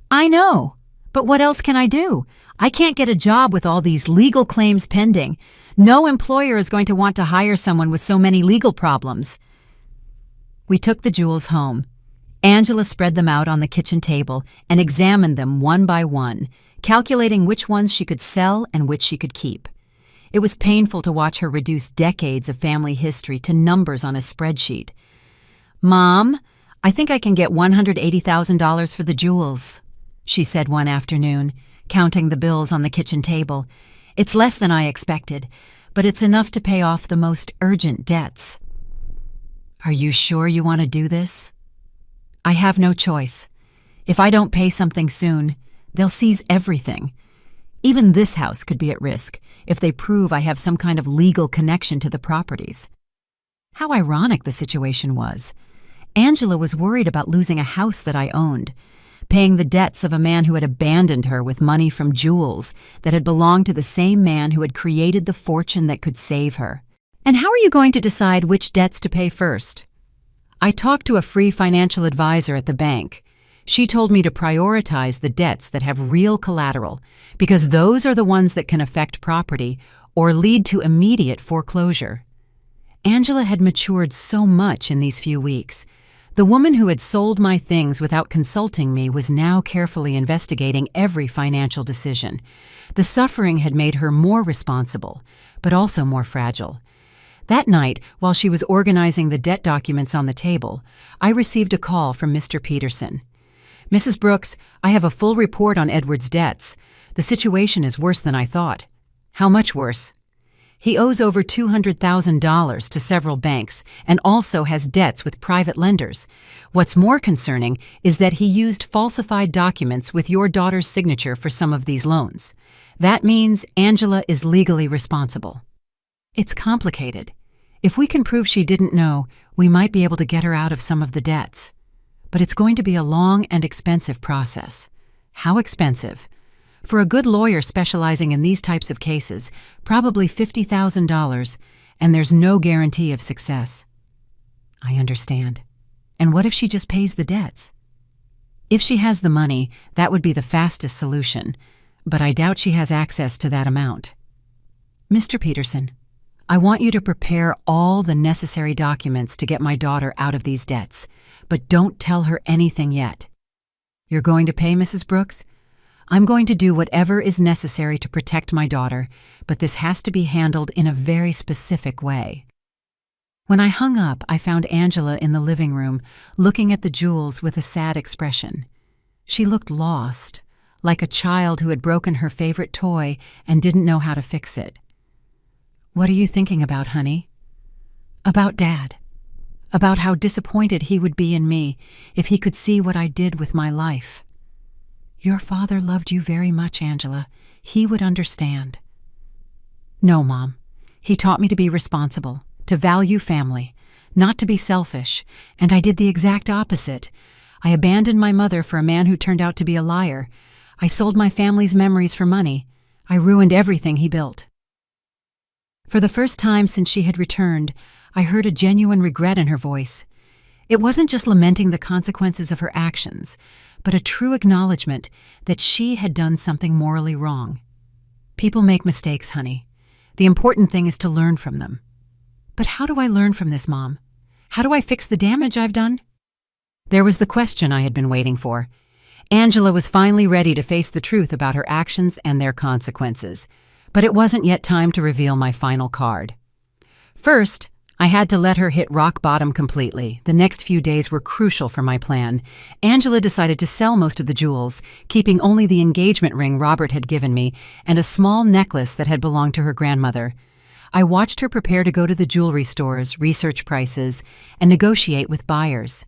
I know, but what else can I do? I can't get a job with all these legal claims pending. No employer is going to want to hire someone with so many legal problems. We took the jewels home. Angela spread them out on the kitchen table and examined them one by one, calculating which ones she could sell and which she could keep. It was painful to watch her reduce decades of family history to numbers on a spreadsheet. Mom, I think I can get $180,000 for the jewels, she said one afternoon, counting the bills on the kitchen table. It's less than I expected, but it's enough to pay off the most urgent debts. Are you sure you want to do this? I have no choice. If I don't pay something soon, they'll seize everything. Even this house could be at risk if they prove I have some kind of legal connection to the properties. How ironic the situation was. Angela was worried about losing a house that I owned, paying the debts of a man who had abandoned her with money from jewels that had belonged to the same man who had created the fortune that could save her. And how are you going to decide which debts to pay first? I talked to a free financial advisor at the bank. She told me to prioritize the debts that have real collateral, because those are the ones that can affect property or lead to immediate foreclosure. Angela had matured so much in these few weeks. The woman who had sold my things without consulting me was now carefully investigating every financial decision. The suffering had made her more responsible, but also more fragile. That night, while she was organizing the debt documents on the table, I received a call from Mr. Peterson. "Mrs. Brooks, I have a full report on Edward's debts. The situation is worse than I thought." "How much worse?" "He owes over $200,000 to several banks and also has debts with private lenders. What's more concerning is that he used falsified documents with your daughter's signature for some of these loans. That means Angela is legally responsible." "It's complicated. If we can prove she didn't know, we might be able to get her out of some of the debts. But it's going to be a long and expensive process." "How expensive?" "For a good lawyer specializing in these types of cases, probably $50,000, and there's no guarantee of success." "I understand. And what if she just pays the debts?" "If she has the money, that would be the fastest solution, but I doubt she has access to that amount." "Mr. Peterson, I want you to prepare all the necessary documents to get my daughter out of these debts, but don't tell her anything yet." "You're going to pay, Mrs. Brooks?" "I'm going to do whatever is necessary to protect my daughter, but this has to be handled in a very specific way." When I hung up, I found Angela in the living room, looking at the jewels with a sad expression. She looked lost, like a child who had broken her favorite toy and didn't know how to fix it. "What are you thinking about, honey?" "About Dad. About how disappointed he would be in me if he could see what I did with my life." "Your father loved you very much, Angela. He would understand." "No, Mom. He taught me to be responsible, to value family, not to be selfish, and I did the exact opposite. I abandoned my mother for a man who turned out to be a liar. I sold my family's memories for money. I ruined everything he built." For the first time since she had returned, I heard a genuine regret in her voice. It wasn't just lamenting the consequences of her actions, but a true acknowledgement that she had done something morally wrong. "People make mistakes, honey. The important thing is to learn from them." "But how do I learn from this, Mom? How do I fix the damage I've done?" There was the question I had been waiting for. Angela was finally ready to face the truth about her actions and their consequences, but it wasn't yet time to reveal my final card. First, I had to let her hit rock bottom completely. The next few days were crucial for my plan. Angela decided to sell most of the jewels, keeping only the engagement ring Robert had given me and a small necklace that had belonged to her grandmother. I watched her prepare to go to the jewelry stores, research prices, and negotiate with buyers.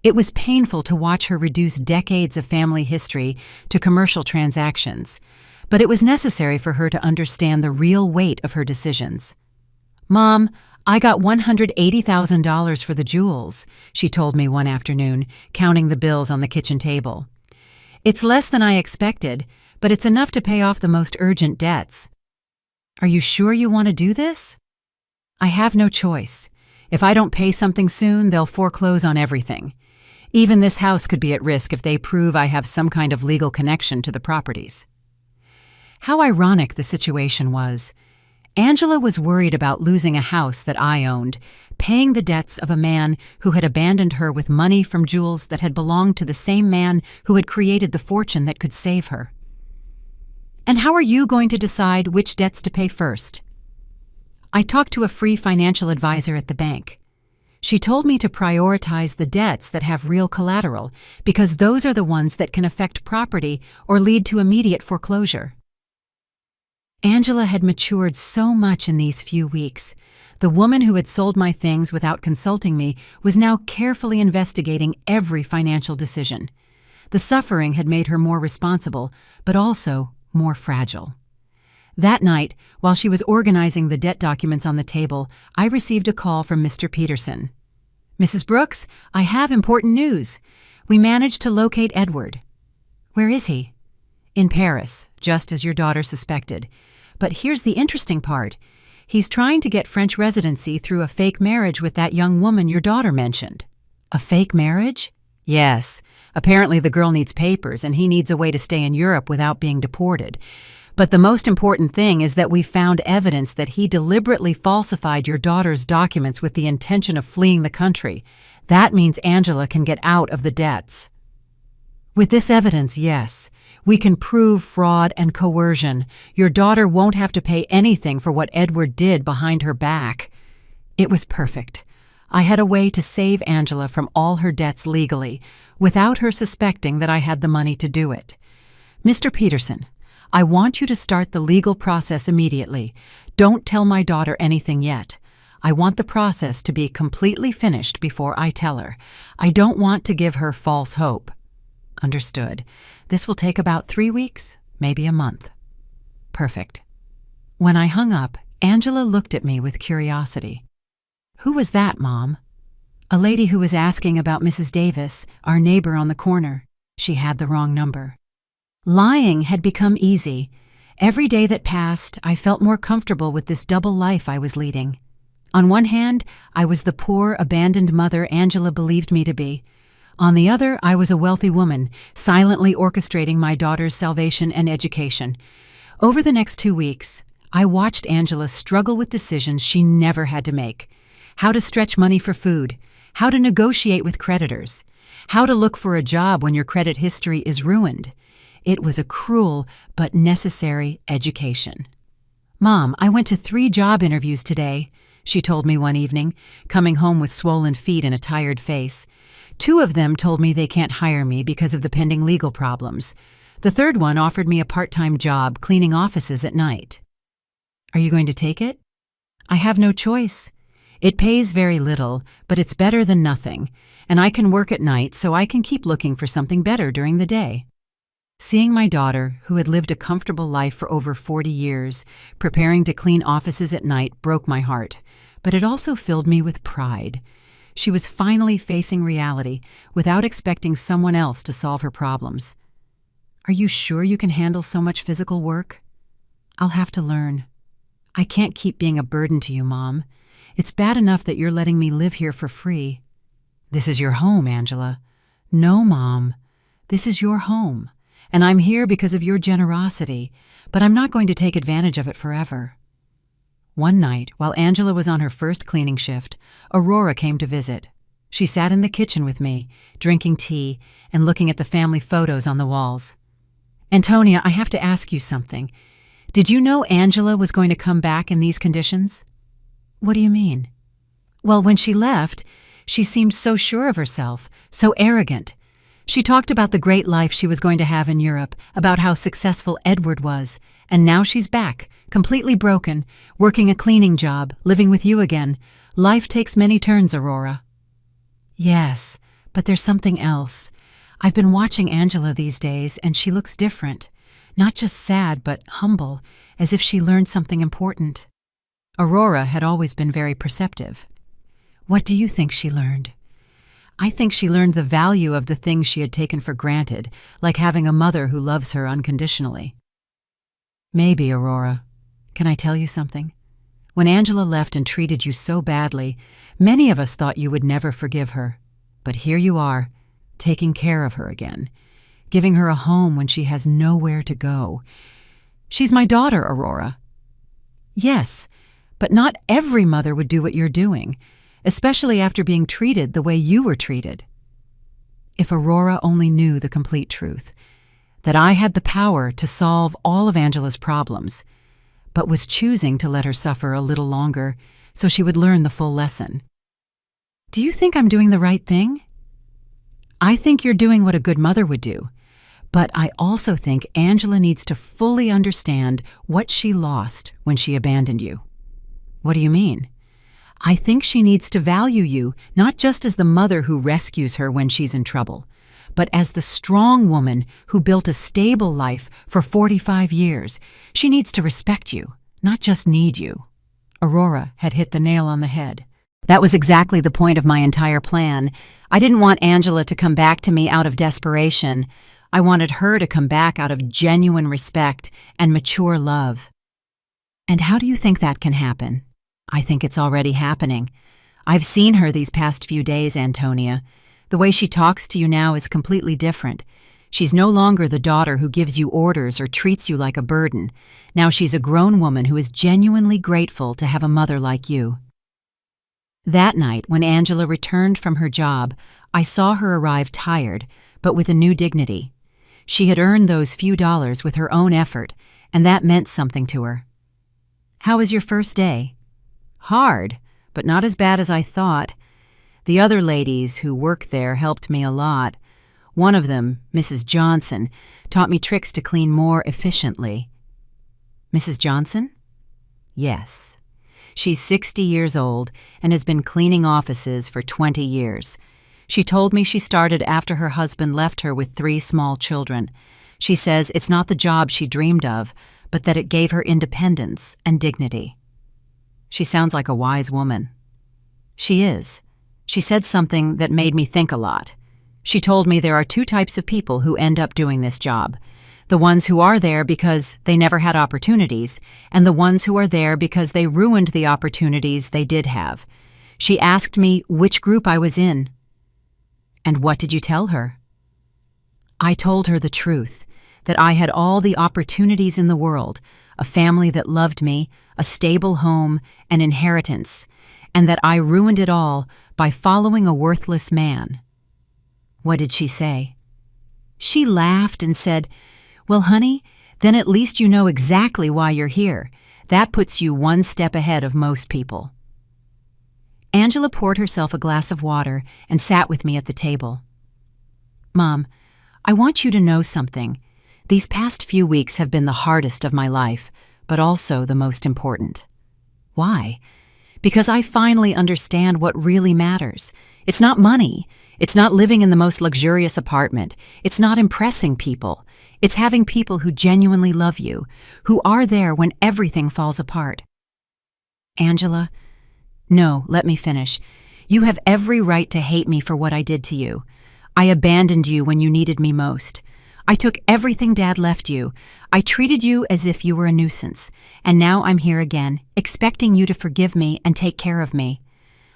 It was painful to watch her reduce decades of family history to commercial transactions, but it was necessary for her to understand the real weight of her decisions. "Mom, I got $180,000 for the jewels," she told me one afternoon, counting the bills on the kitchen table. "It's less than I expected, but it's enough to pay off the most urgent debts." "Are you sure you want to do this?" "I have no choice. If I don't pay something soon, they'll foreclose on everything. Even this house could be at risk if they prove I have some kind of legal connection to the properties." How ironic the situation was. Angela was worried about losing a house that I owned, paying the debts of a man who had abandoned her with money from jewels that had belonged to the same man who had created the fortune that could save her. And how are you going to decide which debts to pay first? I talked to a free financial advisor at the bank. She told me to prioritize the debts that have real collateral, because those are the ones that can affect property or lead to immediate foreclosure. Angela had matured so much in these few weeks. The woman who had sold my things without consulting me was now carefully investigating every financial decision. The suffering had made her more responsible, but also more fragile. That night, while she was organizing the debt documents on the table, I received a call from Mr. Peterson. "Mrs. Brooks, I have important news. We managed to locate Edward." "Where is he?" "In Paris, just as your daughter suspected. But here's the interesting part. He's trying to get French residency through a fake marriage with that young woman your daughter mentioned." "A fake marriage?" "Yes. Apparently the girl needs papers and he needs a way to stay in Europe without being deported. But the most important thing is that we found evidence that he deliberately falsified your daughter's documents with the intention of fleeing the country. That means Angela can get out of the debts." "With this evidence, yes. We can prove fraud and coercion. Your daughter won't have to pay anything for what Edward did behind her back." It was perfect. I had a way to save Angela from all her debts legally, without her suspecting that I had the money to do it. "Mr. Peterson, I want you to start the legal process immediately. Don't tell my daughter anything yet. I want the process to be completely finished before I tell her. I don't want to give her false hope." "Understood. This will take about 3 weeks, maybe a month." "Perfect." When I hung up, Angela looked at me with curiosity. "Who was that, Mom?" "A lady who was asking about Mrs. Davis, our neighbor on the corner. She had the wrong number." Lying had become easy. Every day that passed, I felt more comfortable with this double life I was leading. On one hand, I was the poor, abandoned mother Angela believed me to be. On the other, I was a wealthy woman, silently orchestrating my daughter's salvation and education. Over the next 2 weeks, I watched Angela struggle with decisions she never had to make. How to stretch money for food, how to negotiate with creditors, how to look for a job when your credit history is ruined. It was a cruel but necessary education. "Mom, I went to 3 job interviews today," she told me one evening, coming home with swollen feet and a tired face. 2 of them told me they can't hire me because of the pending legal problems. The third one offered me a part-time job cleaning offices at night. "Are you going to take it?" "I have no choice. It pays very little, but it's better than nothing, and I can work at night so I can keep looking for something better during the day." Seeing my daughter, who had lived a comfortable life for over 40 years, preparing to clean offices at night broke my heart, but it also filled me with pride. She was finally facing reality without expecting someone else to solve her problems. "Are you sure you can handle so much physical work?" "I'll have to learn. I can't keep being a burden to you, Mom. It's bad enough that you're letting me live here for free." "This is your home, Angela." "No, Mom. This is your home, and I'm here because of your generosity, but I'm not going to take advantage of it forever." One night, while Angela was on her first cleaning shift, Aurora came to visit. She sat in the kitchen with me, drinking tea and looking at the family photos on the walls. "Antonia, I have to ask you something. Did you know Angela was going to come back in these conditions?" "What do you mean?" "Well, when she left, she seemed so sure of herself, so arrogant. She talked about the great life she was going to have in Europe, about how successful Edward was, and now she's back, completely broken, working a cleaning job, living with you again. Life takes many turns, Aurora." "Yes, but there's something else. I've been watching Angela these days, and she looks different. Not just sad, but humble, as if she learned something important." Aurora had always been very perceptive. "What do you think she learned?" "I think she learned the value of the things she had taken for granted, like having a mother who loves her unconditionally." "Maybe, Aurora. Can I tell you something? When Angela left and treated you so badly, many of us thought you would never forgive her. But here you are, taking care of her again, giving her a home when she has nowhere to go. She's my daughter, Aurora." "Yes, but not every mother would do what you're doing, especially after being treated the way you were treated." If Aurora only knew the complete truth, that I had the power to solve all of Angela's problems, but was choosing to let her suffer a little longer so she would learn the full lesson. "Do you think I'm doing the right thing?" "I think you're doing what a good mother would do, But I also think Angela needs to fully understand what she lost when she abandoned you. What do you mean? I think she needs to value you not just as the mother who rescues her when she's in trouble, but as the strong woman who built a stable life for 45 years. She needs to respect you, not just need you. Aurora had hit the nail on the head. That was exactly the point of my entire plan. I didn't want Angela to come back to me out of desperation. I wanted her to come back out of genuine respect and mature love. And how do you think that can happen? I think it's already happening. I've seen her these past few days, Antonia. The way she talks to you now is completely different. She's no longer the daughter who gives you orders or treats you like a burden. Now she's a grown woman who is genuinely grateful to have a mother like you. That night, when Angela returned from her job, I saw her arrive tired, but with a new dignity. She had earned those few dollars with her own effort, and that meant something to her. "How was your first day?" "Hard, but not as bad as I thought. The other ladies who work there helped me a lot. One of them, Mrs. Johnson, taught me tricks to clean more efficiently." "Mrs. Johnson?" "Yes. She's 60 years old and has been cleaning offices for 20 years. She told me she started after her husband left her with 3 small children. She says it's not the job she dreamed of, but that it gave her independence and dignity." "She sounds like a wise woman." "She is. She said something that made me think a lot. She told me there are 2 types of people who end up doing this job. The ones who are there because they never had opportunities, and the ones who are there because they ruined the opportunities they did have. She asked me which group I was in." "And what did you tell her?" "I told her the truth, that I had all the opportunities in the world, a family that loved me, a stable home, an inheritance, and that I ruined it all by following a worthless man." "What did she say?" "She laughed and said, 'Well, honey, then at least you know exactly why you're here. That puts you 1 step ahead of most people.'" Angela poured herself a glass of water and sat with me at the table. "Mom, I want you to know something. These past few weeks have been the hardest of my life, but also the most important." "Why?" "Because I finally understand what really matters. It's not money. It's not living in the most luxurious apartment. It's not impressing people. It's having people who genuinely love you, who are there when everything falls apart." "Angela, no, let me finish. You have every right to hate me for what I did to you. I abandoned you when you needed me most. I took everything Dad left you. I treated you as if you were a nuisance. And now I'm here again, expecting you to forgive me and take care of me.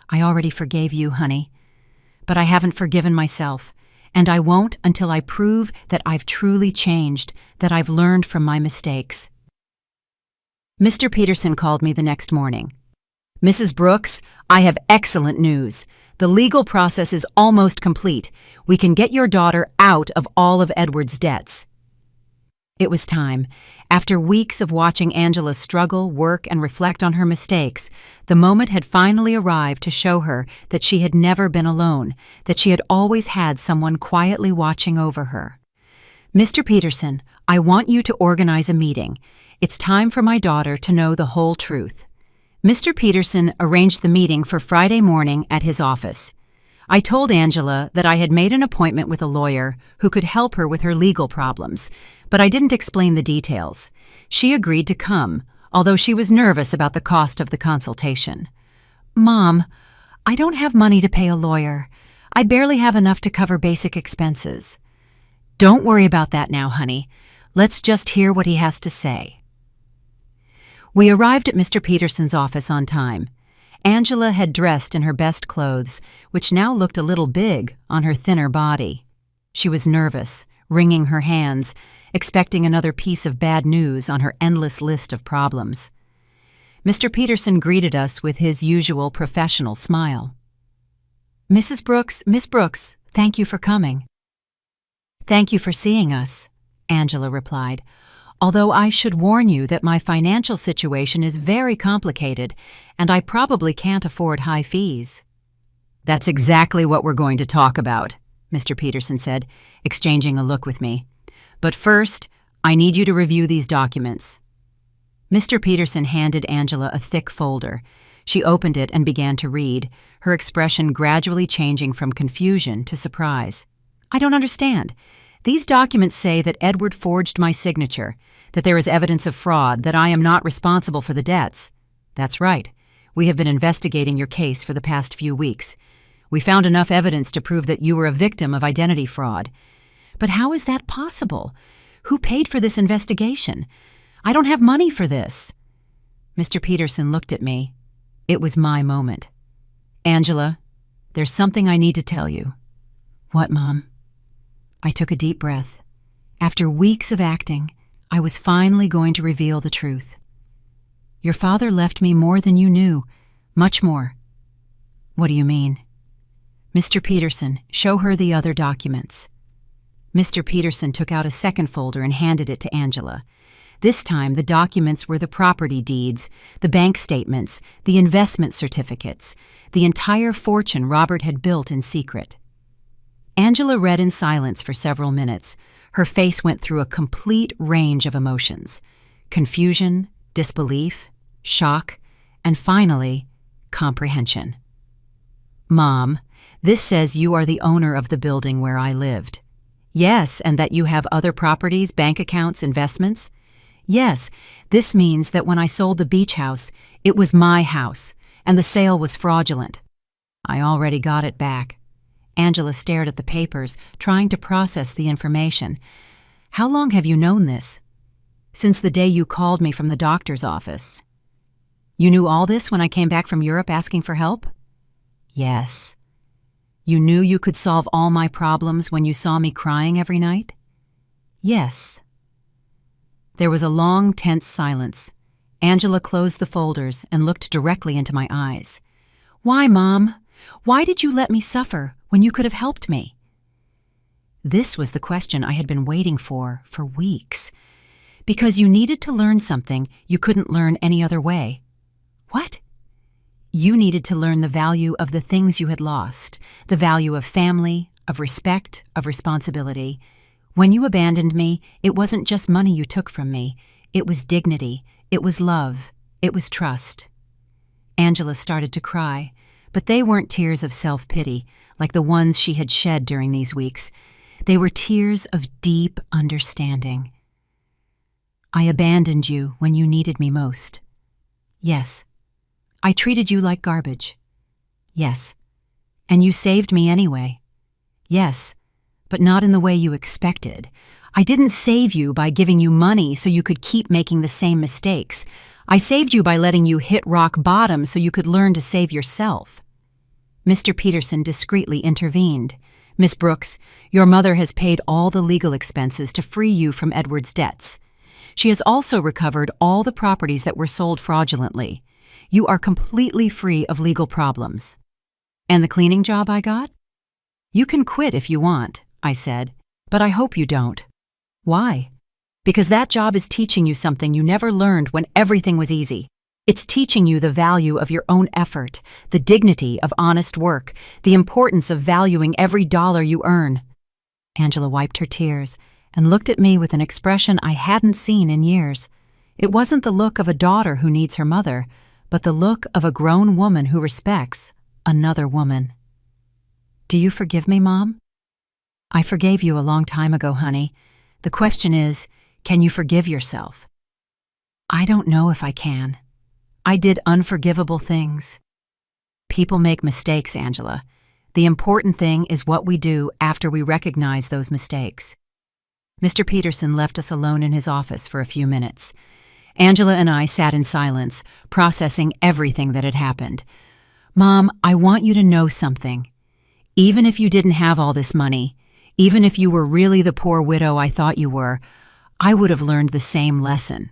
I already forgave you, honey. But I haven't forgiven myself. And I won't until I prove that I've truly changed, that I've learned from my mistakes." Mr. Peterson called me the next morning. "Mrs. Brooks, I have excellent news. The legal process is almost complete. We can get your daughter out of all of Edward's debts." It was time. After weeks of watching Angela struggle, work, and reflect on her mistakes, the moment had finally arrived to show her that she had never been alone, that she had always had someone quietly watching over her. "Mr. Peterson, I want you to organize a meeting. It's time for my daughter to know the whole truth." Mr. Peterson arranged the meeting for Friday morning at his office. I told Angela that I had made an appointment with a lawyer who could help her with her legal problems, but I didn't explain the details. She agreed to come, although she was nervous about the cost of the consultation. "Mom, I don't have money to pay a lawyer. I barely have enough to cover basic expenses." "Don't worry about that now, honey. Let's just hear what he has to say." We arrived at Mr. Peterson's office on time. Angela had dressed in her best clothes, which now looked a little big on her thinner body. She was nervous, wringing her hands, expecting another piece of bad news on her endless list of problems. Mr. Peterson greeted us with his usual professional smile. "Mrs. Brooks, Miss Brooks, thank you for coming." "Thank you for seeing us," Angela replied, "although I should warn you that my financial situation is very complicated and I probably can't afford high fees." "That's exactly what we're going to talk about," Mr. Peterson said, exchanging a look with me. But first, I need you to review these documents." Mr. Peterson handed Angela a thick folder. She opened it and began to read, her expression gradually changing from confusion to surprise. "I don't understand. These documents say that Edward forged my signature, that there is evidence of fraud, that I am not responsible for the debts." "That's right. We have been investigating your case for the past few weeks. We found enough evidence to prove that you were a victim of identity fraud." "But how is that possible? Who paid for this investigation? I don't have money for this." Mr. Peterson looked at me. It was my moment. "Angela, there's something I need to tell you." "What, Mom?" I took a deep breath. After weeks of acting, I was finally going to reveal the truth. "Your father left me more than you knew, much more." "What do you mean?" "Mr. Peterson, show her the other documents." Mr. Peterson took out a second folder and handed it to Angela. This time, the documents were the property deeds, the bank statements, the investment certificates, the entire fortune Robert had built in secret. Angela read in silence for several minutes. Her face went through a complete range of emotions: confusion, disbelief, shock, and finally, comprehension. "Mom, this says you are the owner of the building where I lived." "Yes, and that you have other properties, bank accounts, investments?" "Yes, this means that when I sold the beach house, it was my house, and the sale was fraudulent." "I already got it back." Angela stared at the papers, trying to process the information. "How long have you known this?" "Since the day you called me from the doctor's office." "You knew all this when I came back from Europe asking for help?" "Yes." "You knew you could solve all my problems when you saw me crying every night?" "Yes." There was a long, tense silence. Angela closed the folders and looked directly into my eyes. "Why, Mom? Why did you let me suffer when you could have helped me?" This was the question I had been waiting for weeks. "Because you needed to learn something you couldn't learn any other way." "What?" "You needed to learn the value of the things you had lost, the value of family, of respect, of responsibility. When you abandoned me, it wasn't just money you took from me. It was dignity, it was love, it was trust." Angela started to cry, but they weren't tears of self-pity, like the ones she had shed during these weeks. They were tears of deep understanding. "I abandoned you when you needed me most." "Yes." "I treated you like garbage." "Yes." "And you saved me anyway." "Yes, but not in the way you expected. I didn't save you by giving you money so you could keep making the same mistakes. I saved you by letting you hit rock bottom so you could learn to save yourself." Mr. Peterson discreetly intervened. "Miss Brooks, your mother has paid all the legal expenses to free you from Edward's debts. She has also recovered all the properties that were sold fraudulently. You are completely free of legal problems." "And the cleaning job I got?" "You can quit if you want," I said, "but I hope you don't." "Why?" "Because that job is teaching you something you never learned when everything was easy. It's teaching you the value of your own effort, the dignity of honest work, the importance of valuing every dollar you earn." Angela wiped her tears and looked at me with an expression I hadn't seen in years. It wasn't the look of a daughter who needs her mother, but the look of a grown woman who respects another woman. "Do you forgive me, Mom?" "I forgave you a long time ago, honey. The question is, can you forgive yourself?" "I don't know if I can. I did unforgivable things." "People make mistakes, Angela. The important thing is what we do after we recognize those mistakes." Mr. Peterson left us alone in his office for a few minutes. Angela and I sat in silence, processing everything that had happened. "Mom, I want you to know something. Even if you didn't have all this money, even if you were really the poor widow I thought you were, I would have learned the same lesson."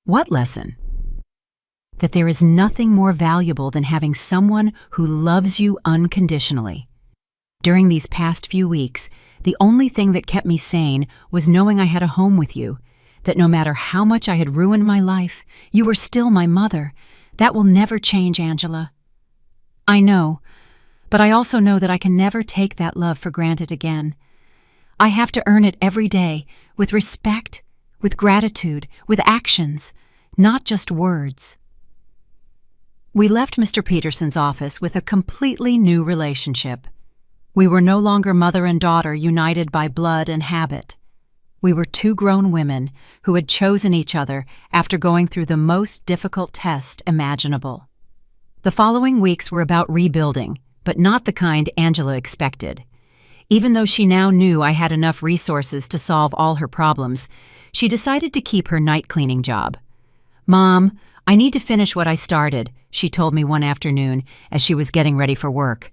"What lesson?" "That there is nothing more valuable than having someone who loves you unconditionally. During these past few weeks, the only thing that kept me sane was knowing I had a home with you, that no matter how much I had ruined my life, you were still my mother. That will never change, Angela." "I know, but I also know that I can never take that love for granted again. I have to earn it every day, with respect, with gratitude, with actions, not just words. We left Mr. Peterson's office with a completely new relationship. We were no longer mother and daughter united by blood and habit. We were two grown women who had chosen each other after going through the most difficult test imaginable. The following weeks were about rebuilding, but not the kind Angela expected. Even though she now knew I had enough resources to solve all her problems, she decided to keep her night cleaning job. "Mom, I need to finish what I started," she told me one afternoon as she was getting ready for work.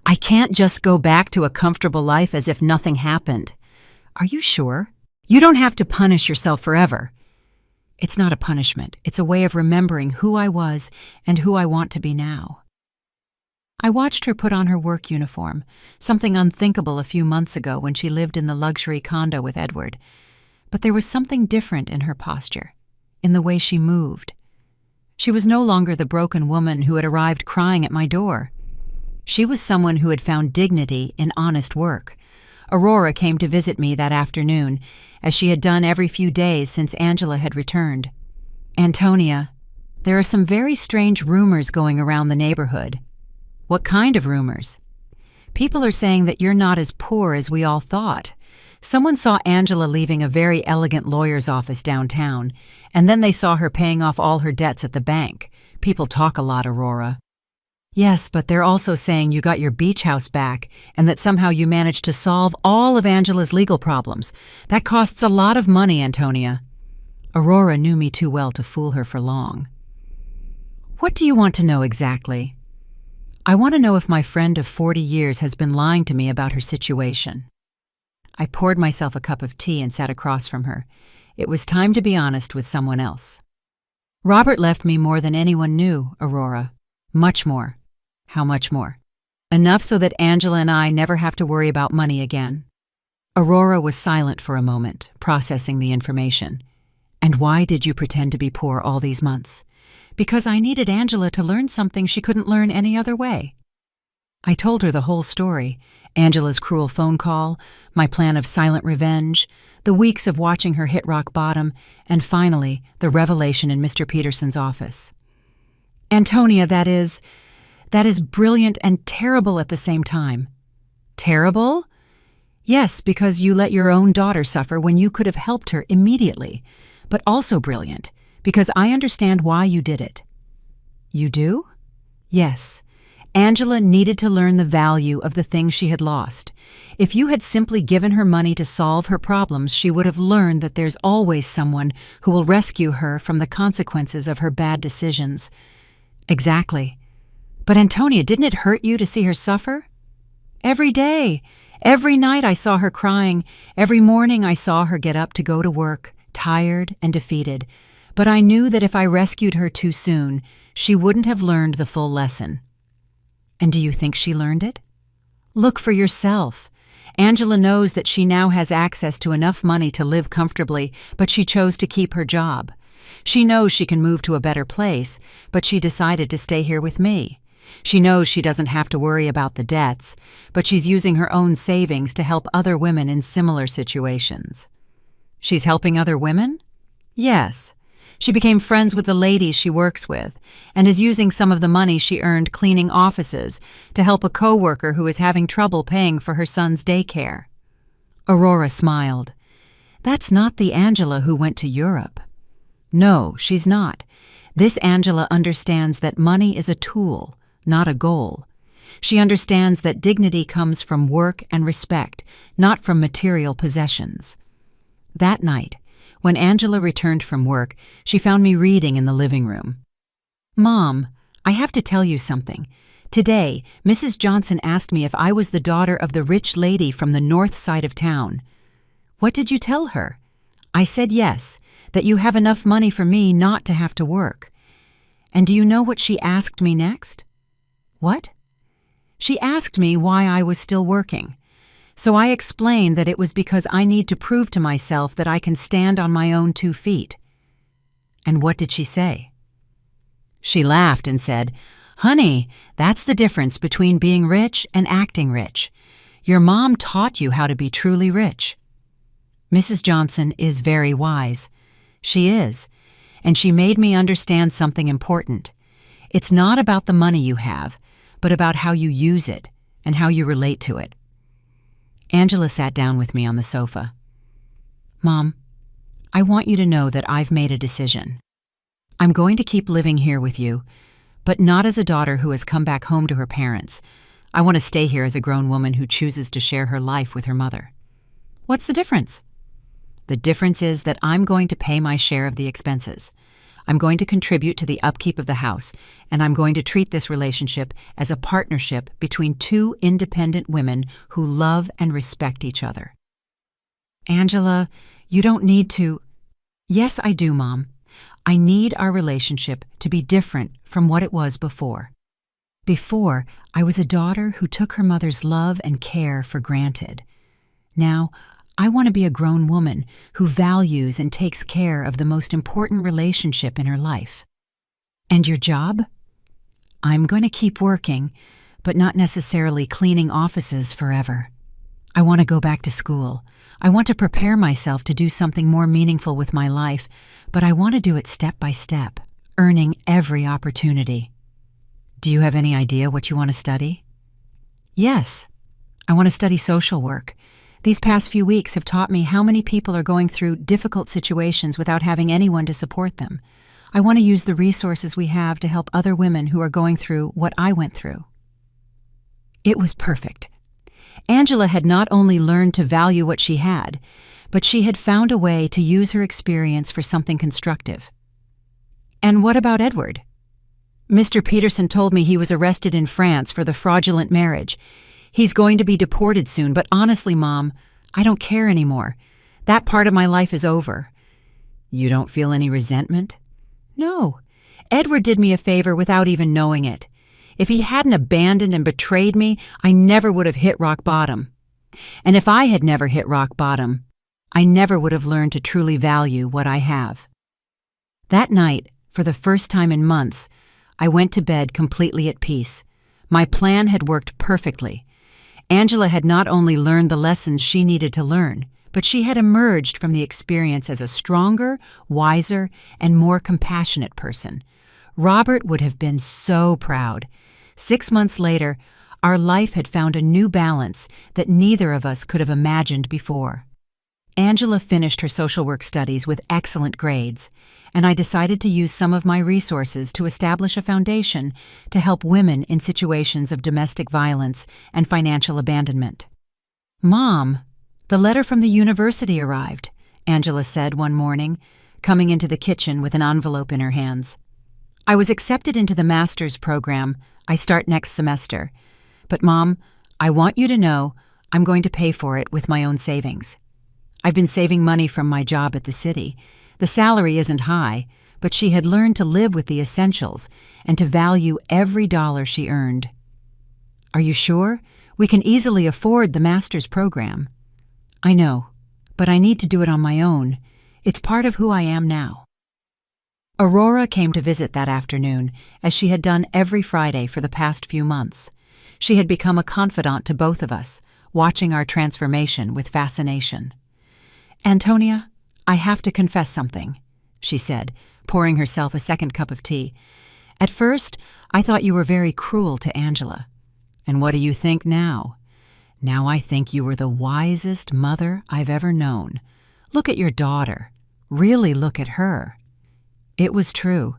"I can't just go back to a comfortable life as if nothing happened." "Are you sure? You don't have to punish yourself forever." "It's not a punishment. It's a way of remembering who I was and who I want to be now." I watched her put on her work uniform, something unthinkable a few months ago when she lived in the luxury condo with Edward. But there was something different in her posture, in the way she moved. She was no longer the broken woman who had arrived crying at my door. She was someone who had found dignity in honest work. Aurora came to visit me that afternoon, as she had done every few days since Angela had returned. "Antonia, there are some very strange rumors going around the neighborhood." "What kind of rumors?" "People are saying that you're not as poor as we all thought. Someone saw Angela leaving a very elegant lawyer's office downtown, and then they saw her paying off all her debts at the bank. People talk a lot, Aurora." "Yes, but they're also saying you got your beach house back and that somehow you managed to solve all of Angela's legal problems. That costs a lot of money, Antonia." Aurora knew me too well to fool her for long. "What do you want to know exactly?" "I want to know if my friend of 40 years has been lying to me about her situation." I poured myself a cup of tea and sat across from her. It was time to be honest with someone else. "Robert left me more than anyone knew, Aurora. Much more." "How much more?" "Enough so that Angela and I never have to worry about money again." Aurora was silent for a moment, processing the information. "And why did you pretend to be poor all these months?" "Because I needed Angela to learn something she couldn't learn any other way." I told her the whole story: Angela's cruel phone call, my plan of silent revenge, the weeks of watching her hit rock bottom, and finally, the revelation in Mr. Peterson's office. "Antonia, that is brilliant and terrible at the same time." "Terrible?" "Yes, because you let your own daughter suffer when you could have helped her immediately. But also brilliant, because I understand why you did it." "You do?" "Yes. Angela needed to learn the value of the things she had lost. If you had simply given her money to solve her problems, she would have learned that there's always someone who will rescue her from the consequences of her bad decisions." "Exactly. But Antonia, didn't it hurt you to see her suffer?" "Every day. Every night I saw her crying. Every morning I saw her get up to go to work, tired and defeated. But I knew that if I rescued her too soon, she wouldn't have learned the full lesson." "And do you think she learned it?" "Look for yourself. Angela knows that she now has access to enough money to live comfortably, but she chose to keep her job. She knows she can move to a better place, but she decided to stay here with me. She knows she doesn't have to worry about the debts, but she's using her own savings to help other women in similar situations." "She's helping other women?" "Yes. She became friends with the ladies she works with and is using some of the money she earned cleaning offices to help a coworker who is having trouble paying for her son's daycare." Aurora smiled. "That's not the Angela who went to Europe." "No, she's not. This Angela understands that money is a tool, not a goal. She understands that dignity comes from work and respect, not from material possessions." That night, when Angela returned from work, she found me reading in the living room. "Mom, I have to tell you something. Today, Mrs. Johnson asked me if I was the daughter of the rich lady from the north side of town." "What did you tell her?" "I said yes, that you have enough money for me not to have to work." "And do you know what she asked me next?" "What?" "She asked me why I was still working. So I explained that it was because I need to prove to myself that I can stand on my own 2 feet. "And what did she say?" She laughed and said, "Honey, that's the difference between being rich and acting rich. Your mom taught you how to be truly rich. Mrs. Johnson is very wise. She is, and she made me understand something important. It's not about the money you have, but about how you use it and how you relate to it. Angela sat down with me on the sofa. Mom, I want you to know that I've made a decision. I'm going to keep living here with you, but not as a daughter who has come back home to her parents. I want to stay here as a grown woman who chooses to share her life with her mother. What's the difference? The difference is that I'm going to pay my share of the expenses. I'm going to contribute to the upkeep of the house, and I'm going to treat this relationship as a partnership between two independent women who love and respect each other. Angela, you don't need to. Yes, I do, Mom. I need our relationship to be different from what it was before. Before, I was a daughter who took her mother's love and care for granted. Now, I want to be a grown woman who values and takes care of the most important relationship in her life. And your job? I'm going to keep working, but not necessarily cleaning offices forever. I want to go back to school. I want to prepare myself to do something more meaningful with my life, but I want to do it step by step, earning every opportunity. Do you have any idea what you want to study? Yes, I want to study social work. These past few weeks have taught me how many people are going through difficult situations without having anyone to support them. I want to use the resources we have to help other women who are going through what I went through. It was perfect. Angela had not only learned to value what she had, but she had found a way to use her experience for something constructive. And what about Edward? Mr. Peterson told me he was arrested in France for the fraudulent marriage. He's going to be deported soon, but honestly, Mom, I don't care anymore. That part of my life is over. You don't feel any resentment? No. Edward did me a favor without even knowing it. If he hadn't abandoned and betrayed me, I never would have hit rock bottom. And if I had never hit rock bottom, I never would have learned to truly value what I have. That night, for the first time in months, I went to bed completely at peace. My plan had worked perfectly. Angela had not only learned the lessons she needed to learn, but she had emerged from the experience as a stronger, wiser, and more compassionate person. Robert would have been so proud. 6 months later, our life had found a new balance that neither of us could have imagined before. Angela finished her social work studies with excellent grades, and I decided to use some of my resources to establish a foundation to help women in situations of domestic violence and financial abandonment. Mom, the letter from the university arrived, Angela said one morning, coming into the kitchen with an envelope in her hands. I was accepted into the master's program. I start next semester. But Mom, I want you to know I'm going to pay for it with my own savings. I've been saving money from my job at the city. The salary isn't high, but she had learned to live with the essentials and to value every dollar she earned. Are you sure? We can easily afford the master's program. I know, but I need to do it on my own. It's part of who I am now. Aurora came to visit that afternoon, as she had done every Friday for the past few months. She had become a confidant to both of us, watching our transformation with fascination. Antonia, I have to confess something, she said, pouring herself a second cup of tea. At first, I thought you were very cruel to Angela. And what do you think now? Now I think you were the wisest mother I've ever known. Look at your daughter. Really look at her. It was true.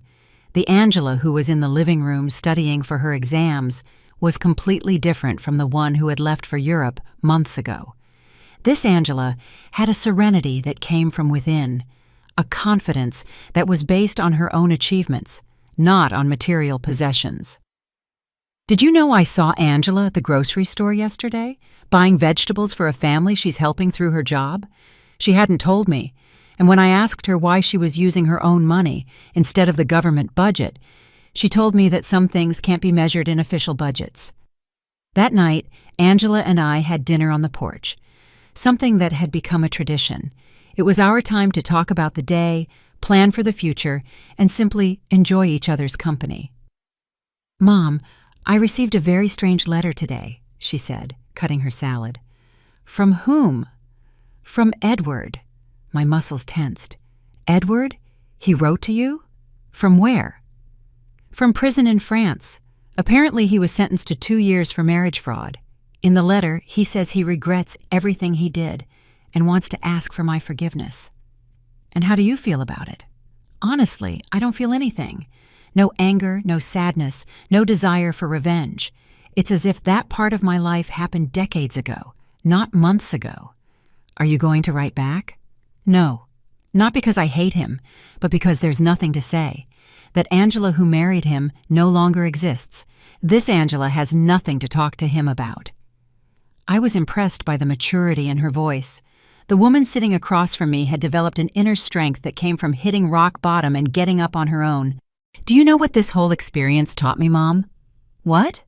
The Angela who was in the living room studying for her exams was completely different from the one who had left for Europe months ago. This Angela had a serenity that came from within, a confidence that was based on her own achievements, not on material possessions. Did you know I saw Angela at the grocery store yesterday, buying vegetables for a family she's helping through her job? She hadn't told me, and when I asked her why she was using her own money instead of the government budget, she told me that some things can't be measured in official budgets. That night, Angela and I had dinner on the porch, something that had become a tradition. It was our time to talk about the day, plan for the future, and simply enjoy each other's company. Mom, I received a very strange letter today, she said, cutting her salad. From whom? From Edward. My muscles tensed. Edward? He wrote to you? From where? From prison in France. Apparently he was sentenced to 2 years for marriage fraud. In the letter, he says he regrets everything he did and wants to ask for my forgiveness. And how do you feel about it? Honestly, I don't feel anything. No anger, no sadness, no desire for revenge. It's as if that part of my life happened decades ago, not months ago. Are you going to write back? No. Not because I hate him, but because there's nothing to say. That Angela who married him no longer exists. This Angela has nothing to talk to him about. I was impressed by the maturity in her voice. The woman sitting across from me had developed an inner strength that came from hitting rock bottom and getting up on her own. Do you know what this whole experience taught me, Mom? What?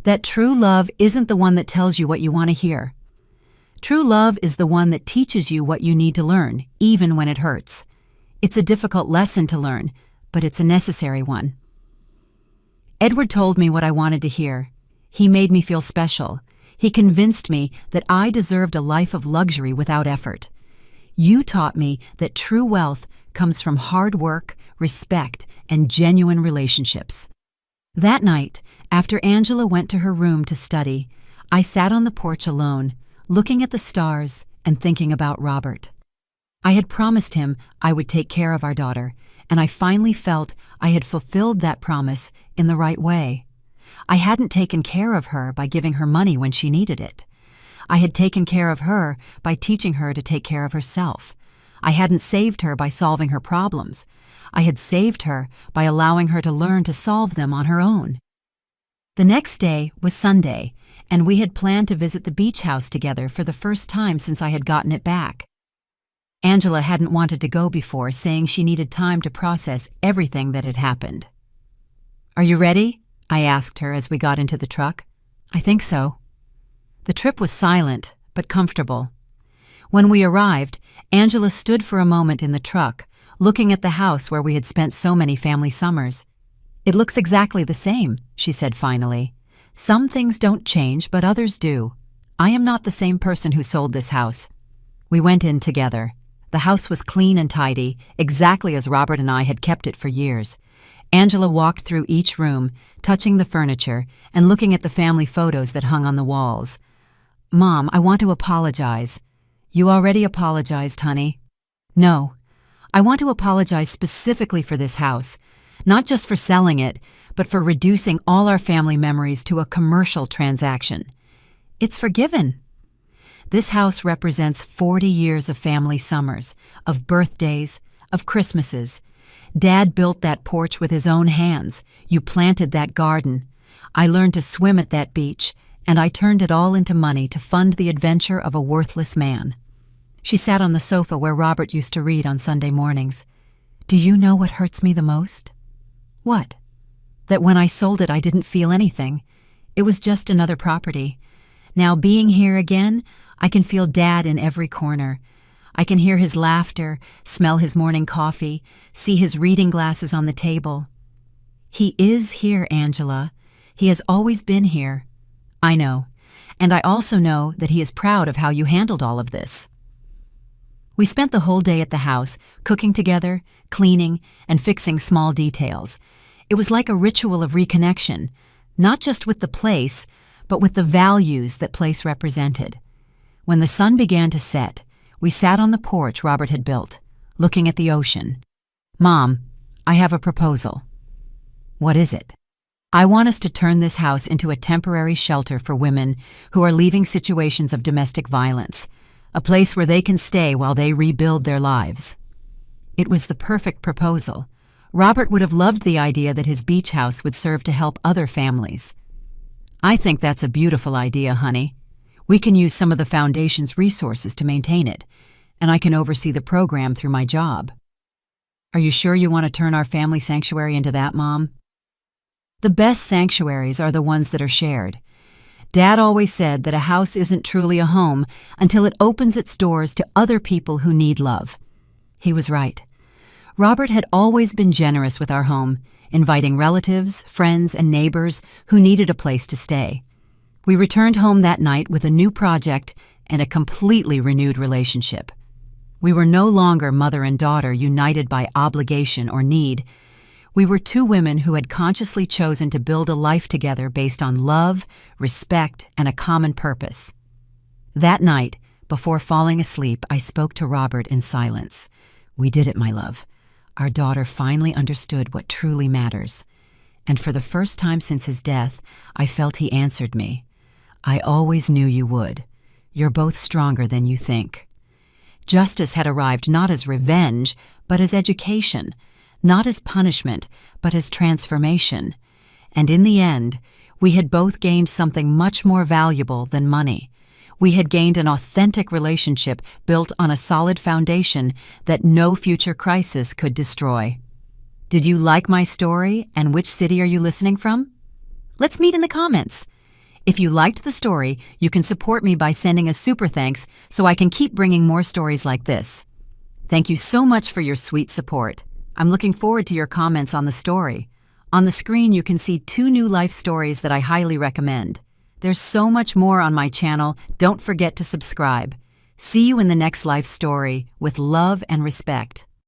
That true love isn't the one that tells you what you want to hear. True love is the one that teaches you what you need to learn, even when it hurts. It's a difficult lesson to learn, but it's a necessary one. Edward told me what I wanted to hear. He made me feel special. He convinced me that I deserved a life of luxury without effort. You taught me that true wealth comes from hard work, respect, and genuine relationships. That night, after Angela went to her room to study, I sat on the porch alone, looking at the stars and thinking about Robert. I had promised him I would take care of our daughter, and I finally felt I had fulfilled that promise in the right way. I hadn't taken care of her by giving her money when she needed it. I had taken care of her by teaching her to take care of herself. I hadn't saved her by solving her problems. I had saved her by allowing her to learn to solve them on her own. The next day was Sunday, and we had planned to visit the beach house together for the first time since I had gotten it back. Angela hadn't wanted to go before, saying she needed time to process everything that had happened. "Are you ready?" I asked her as we got into the truck. "I think so." The trip was silent, but comfortable. When we arrived, Angela stood for a moment in the truck, looking at the house where we had spent so many family summers. "It looks exactly the same," she said finally. "Some things don't change, but others do. I am not the same person who sold this house." We went in together. The house was clean and tidy, exactly as Robert and I had kept it for years. Angela walked through each room, touching the furniture and looking at the family photos that hung on the walls. "Mom, I want to apologize." "You already apologized, honey." "No. I want to apologize specifically for this house, not just for selling it, but for reducing all our family memories to a commercial transaction. It's forgiven. This house represents 40 years of family summers, of birthdays, of Christmases. Dad built that porch with his own hands. You planted that garden. I learned to swim at that beach, and I turned it all into money to fund the adventure of a worthless man." She sat on the sofa where Robert used to read on Sunday mornings. "Do you know what hurts me the most?" "What?" "That when I sold it, I didn't feel anything. It was just another property. Now, being here again, I can feel Dad in every corner. I can hear his laughter, smell his morning coffee, see his reading glasses on the table. He is here, Angela. He has always been here." "I know. And I also know that he is proud of how you handled all of this." We spent the whole day at the house, cooking together, cleaning, and fixing small details. It was like a ritual of reconnection, not just with the place, but with the values that place represented. When the sun began to set, we sat on the porch Robert had built, looking at the ocean. "Mom, I have a proposal." "What is it?" "I want us to turn this house into a temporary shelter for women who are leaving situations of domestic violence, a place where they can stay while they rebuild their lives." It was the perfect proposal. Robert would have loved the idea that his beach house would serve to help other families. "I think that's a beautiful idea, honey. We can use some of the foundation's resources to maintain it, and I can oversee the program through my job." "Are you sure you want to turn our family sanctuary into that, Mom?" "The best sanctuaries are the ones that are shared. Dad always said that a house isn't truly a home until it opens its doors to other people who need love." He was right. Robert had always been generous with our home, inviting relatives, friends, and neighbors who needed a place to stay. We returned home that night with a new project and a completely renewed relationship. We were no longer mother and daughter united by obligation or need. We were two women who had consciously chosen to build a life together based on love, respect, and a common purpose. That night, before falling asleep, I spoke to Robert in silence. We did it, my love. Our daughter finally understood what truly matters. And for the first time since his death, I felt he answered me. I always knew you would. You're both stronger than you think. Justice had arrived not as revenge, but as education, not as punishment, but as transformation. And in the end, we had both gained something much more valuable than money. We had gained an authentic relationship built on a solid foundation that no future crisis could destroy. Did you like my story, and which city are you listening from? Let's meet in the comments. If you liked the story, you can support me by sending a super thanks so I can keep bringing more stories like this. Thank you so much for your sweet support. I'm looking forward to your comments on the story. On the screen, you can see 2 new life stories that I highly recommend. There's so much more on my channel. Don't forget to subscribe. See you in the next life story with love and respect.